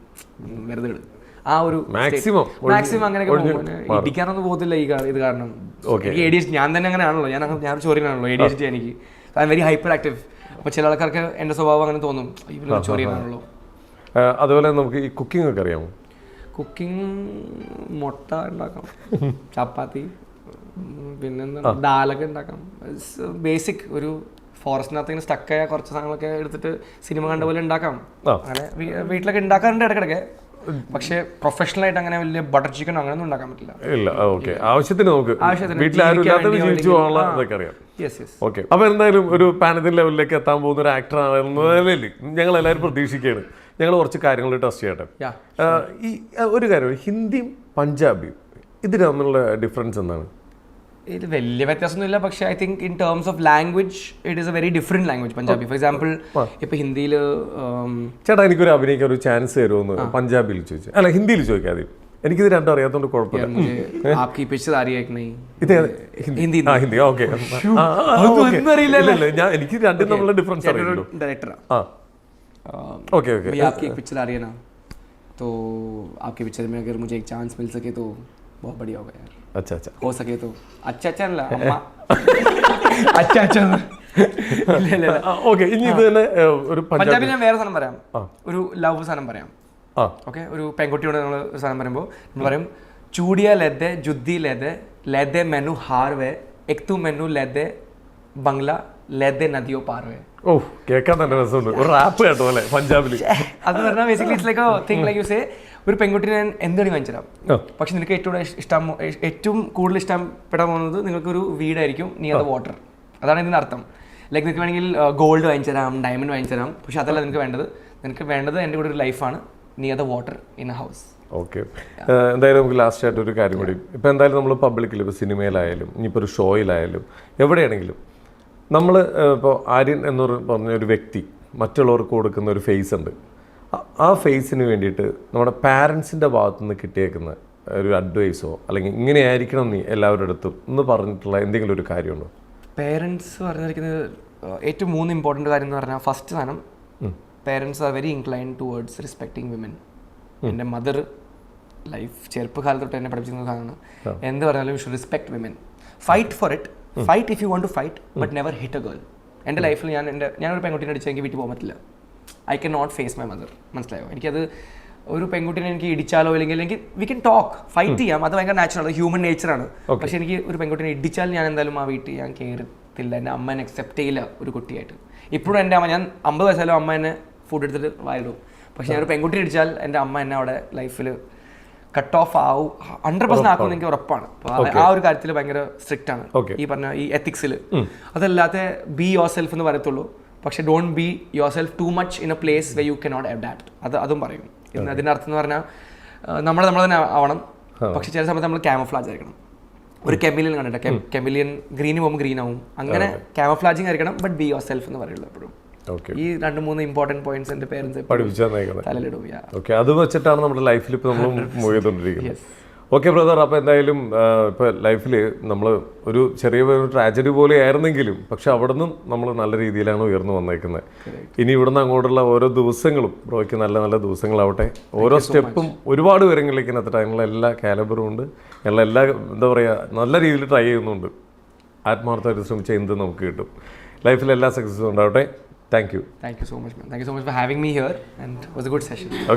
വെറുതെ ഇടും. ആ ഒരു മാക്സിമം അങ്ങനെയൊക്കെ ഇടിക്കാനൊന്നും പോകത്തില്ല ഇത് കാരണം. എനിക്ക് ADHD, ഞാൻ തന്നെ അങ്ങനെ ആണല്ലോ, ഞാൻ ചൊറിയാണല്ലോ ADHD എനിക്ക്. I am very hyper active. അപ്പോൾ ചില ആൾക്കാർക്ക് എൻ്റെ സ്വഭാവം അങ്ങനെ തോന്നും, ഇവർ ചൊറിയാണല്ലോ. അതുപോലെ നമുക്ക് ഈ കുക്കിംഗ് ഒക്കെ അറിയാമോ? കുക്കിംഗ് മുട്ട ഉണ്ടാക്കാം, ചപ്പാത്തി, പിന്നെന്താ ദാലൊക്കെ ഉണ്ടാക്കാം. ബേസിക് ഒരു ഫോറസ്റ്റിനകത്ത് ഇങ്ങനെ സ്റ്റക്കായ കുറച്ച് സാധനങ്ങളൊക്കെ എടുത്തിട്ട് സിനിമ കണ്ട പോലെ ഉണ്ടാക്കാം. അങ്ങനെ വീട്ടിലൊക്കെ ഉണ്ടാക്കാറുണ്ട് ഇടയ്ക്കിടയ്ക്ക്. പക്ഷേ പ്രൊഫഷണൽ ആയിട്ട് അങ്ങനെ വലിയ ബട്ടർ ചിക്കൻ അങ്ങനെയൊന്നും ഉണ്ടാക്കാൻ പറ്റില്ല. ഇല്ല. ഓക്കെ, ആവശ്യത്തിന് നമുക്ക് അറിയാം. ഓക്കെ. അപ്പൊ എന്തായാലും ഒരു പാൻ ഇന്ത്യൻ ലെവലിലേക്ക് എത്താൻ പോകുന്ന ഒരു ആക്ടർ ആണെന്ന നിലയിൽ ഞങ്ങൾ എല്ലാവരും പ്രതീക്ഷിക്കുകയാണ്. ഞങ്ങൾ കുറച്ച് കാര്യങ്ങൾ ടെസ്റ്റ് ചെയ്യട്ടെ. ഈ ഒരു കാര്യം, ഹിന്ദിയും പഞ്ചാബിയും ഇതിന് തമ്മിലുള്ള ഡിഫറൻസ് എന്താണ്? ഇത് വലിയ വ്യത്യാസമൊന്നുമില്ല. പക്ഷേ I think in terms of language it is A very different language Punjabi. For example ഇപ്പൊ ഹിന്ദിയിൽ ചേട്ടാ എനിക്കൊരു അഭിനയിക്കാൻ ഒരു ചാൻസ് തരുമെന്ന് പഞ്ചാബിയിൽ ചോദിച്ചു, അല്ല ഹിന്ദിയിൽ ചോദിക്കാതെ. എനിക്കിത് രണ്ടും അറിയാത്തതുകൊണ്ട് കുഴപ്പമില്ല. എനിക്ക് രണ്ടും തമ്മിലുള്ള ഡിഫറൻസ് അറിയില്ലല്ലോ. ओके ओके भैया आपकी एक पिक्चर आ रही है ना, तो आपकी पिक्चर में अगर मुझे एक चांस मिल सके तो बहुत बढ़िया होगा यार. अच्छा अच्छा हो सके तो अच्छा അല്ല അമ്മ अच्छा ഓക്കെ. ഇനി ഇത് തന്നെ ഒരു പഞ്ചാബിൽ ഞാൻ വേറെ സാധനം പറയാം, ഒരു ലവ് സാധനം പറയാം. ഓക്കെ, ഒരു പെൺകുട്ടിയോട് നമ്മൾ ഒരു സാധനം പറയുമ്പോൾ നമ്മൾ പറയും ചൂടിയ ലെദെ ജുദ്ദി ലെദെ ലെദെ മെനു ഹാർവേ എക്തു മെനു ലെദെ ബംഗ്ല ലെദെ നദിയോ പാർവേ. ഓ, കേൾക്കാൻ തന്നെ രസമുണ്ട്. ഒരു റാപ്പ് കേട്ടോ അല്ലേ പഞ്ചാബിൽ. അത് പറഞ്ഞാൽ basically it's like thing like you say ഒരു പെൺകുട്ടിനെ ഞാൻ എന്തുകൊണ്ട് വാങ്ങിച്ചു തരാം, പക്ഷെ നിനക്ക് ഏറ്റവും കൂടുതൽ ഇഷ്ടപ്പെടാൻ പോകുന്നത് നിങ്ങൾക്കൊരു വീടായിരിക്കും, നീ അത് വാട്ടർ. അതാണ് ഇതിൻ്റെ അർത്ഥം. ലൈക്ക് നിനക്ക് വേണമെങ്കിൽ ഗോൾഡ് വാങ്ങിച്ചു തരാം, ഡയമണ്ട് വാങ്ങിച്ചു തരാം, പക്ഷെ അതല്ല നിനക്ക് വേണ്ടത് എൻ്റെ കൂടെ ഒരു ലൈഫാണ്, നീ അത് water in A house. Okay, എന്തായാലും നമുക്ക് ലാസ്റ്റ് ആയിട്ട് ഒരു കാര്യം കൂടി. ഇപ്പോൾ എന്തായാലും നമ്മൾ പബ്ലിക്കിൽ ഇപ്പോൾ സിനിമയിലായാലും ഇനിയിപ്പോൾ ഒരു ഷോയിലായാലും എവിടെയാണെങ്കിലും നമ്മൾ ഇപ്പോൾ ആര്യൻ എന്ന് പറഞ്ഞ ഒരു വ്യക്തി മറ്റുള്ളവർക്ക് കൊടുക്കുന്ന ഒരു ഫേസ് ഉണ്ട്. ആ ഫേസിന് വേണ്ടിയിട്ട് നമ്മുടെ പാരൻസിൻ്റെ ഭാഗത്തുനിന്ന് കിട്ടിയേക്കുന്ന ഒരു അഡ്വൈസോ അല്ലെങ്കിൽ ഇങ്ങനെ ആയിരിക്കണം നീ എല്ലാവരുടെ അടുത്തും എന്ന് പറഞ്ഞിട്ടുള്ള എന്തെങ്കിലും ഒരു കാര്യമുണ്ടോ? പേരൻസ് പറഞ്ഞിരിക്കുന്നത് ഏറ്റവും 3 ഇമ്പോർട്ടൻറ്റ് കാര്യം എന്ന് പറഞ്ഞാൽ ഫസ്റ്റ് സാധനം, parents are very incline towards respecting women. എൻ്റെ മദർ ലൈഫ് ചെറുപ്പകാലത്ത് തൊട്ട് എന്നെ പഠിപ്പിക്കുന്ന സാധനമാണ്, എന്ത് പറഞ്ഞാലും you should respect women, fight for it, fight if you want to fight but never hit a girl. എൻ്റെ ലൈഫിൽ ഞാനൊരു പെൺകുട്ടീനെ അടിച്ചാൽ എനിക്ക് വീട്ടിൽ പോകാൻ പറ്റില്ല. I can not face my mother. മനസ്സിലായോ? എനിക്കത് ഒരു പെൺകുട്ടീനെ എനിക്ക് ഇടിച്ചാലോ അല്ലെങ്കിൽ വി കൻ ടോക്ക്, ഫൈറ്റ് ചെയ്യാം, അത് ഭയങ്കര നാച്ചുറൽ, അത് ഹ്യൂമൻ നേച്ചറാണ്. പക്ഷേ എനിക്ക് ഒരു പെൺകുട്ടീനെ ഇടിച്ചാൽ ഞാൻ എന്തായാലും ആ വീട്ടിൽ ഞാൻ കയറത്തില്ല. എൻ്റെ അമ്മ എന്നെ അക്സെപ്റ്റ് ചെയ്യില്ല ഒരു കുട്ടിയായിട്ട്. ഇപ്പോഴും എൻ്റെ അമ്മ, ഞാൻ 50 വയസ്സായാലും അമ്മ എന്നെ ഫുഡ് എടുത്തിട്ട് വായിടും. പക്ഷേ ഞാൻ ഒരു പെൺകുട്ടി ഇടിച്ചാൽ എൻ്റെ അമ്മ എന്നെ അവിടെ ലൈഫിൽ കട്ട് ഓഫ് ആവും, 100% ആക്കുമെന്ന് എനിക്ക് ഉറപ്പാണ്. ആ ഒരു കാര്യത്തിൽ ഭയങ്കര സ്ട്രിക്റ്റ് ആണ് ഈ പറഞ്ഞ ഈ എത്തിക്സിൽ. അതല്ലാതെ ബി യുവർ സെൽഫ് എന്ന് പറയത്തുള്ളൂ, പക്ഷേ don't be your self too much in A place വെ യു കനോട്ട് അഡാപ്റ്റ്. അതും പറയും. അതിൻ്റെ അർത്ഥം എന്ന് പറഞ്ഞാൽ നമ്മൾ തന്നെ ആവണം, പക്ഷെ ചില സമയത്ത് നമ്മൾ ക്യാമഫ്ലാജ് ആയിരിക്കണം. ഒരു കെമിലിയൻ കണ്ടിട്ട് കെമിലിയൻ ഗ്രീന് പോകുമ്പോൾ ഗ്രീൻ ആവും, അങ്ങനെ ക്യാമഫ്ലാജിങ് ആയിരിക്കണം, ബട്ട് ബി യുവർ സെൽഫ് എന്ന് പറയുള്ളൂ എപ്പോഴും. ഈ 2-3 ഇമ്പോർട്ടൻറ്റ് പോയിന്റ്സ് എൻ്റെ പേരൻസ് തലയിലിടും. ഓക്കെ, അത് വെച്ചിട്ടാണ് നമ്മുടെ ലൈഫിൽ ഇപ്പോൾ നമ്മൾ മൂവ് ചെയ്തുകൊണ്ടിരിക്കുന്നത്. ഓക്കെ ബ്രദർ, അപ്പോൾ എന്തായാലും ഇപ്പോൾ ലൈഫിൽ നമ്മൾ ഒരു ചെറിയ ട്രാജഡി പോലെ ആയിരുന്നെങ്കിലും പക്ഷെ അവിടെ നിന്നും നമ്മൾ നല്ല രീതിയിലാണ് ഉയർന്നു വന്നേക്കുന്നത്. ഇനി ഇവിടുന്ന് അങ്ങോട്ടുള്ള ഓരോ ദിവസങ്ങളും ബ്രോയ്ക്ക് നല്ല നല്ല ദിവസങ്ങളാവട്ടെ. ഓരോ സ്റ്റെപ്പും ഒരുപാട് ഉയരങ്ങളിലേക്ക് എത്തട്ടെ. ഞങ്ങളെ എല്ലാ കാലിബറും ഉണ്ട്, ഞങ്ങളെല്ലാ എന്താ പറയുക നല്ല രീതിയിൽ ട്രൈ ചെയ്യുന്നുണ്ട്. ആത്മാർത്ഥമായിട്ട് ശ്രമിച്ചാൽ എന്ത് നമുക്ക് കിട്ടും. ലൈഫിൽ എല്ലാ സക്സസ്സും ഉണ്ടാവട്ടെ. Thank you. Thank you so much, man. Thank you so much for having me here, and it was a good session. Okay.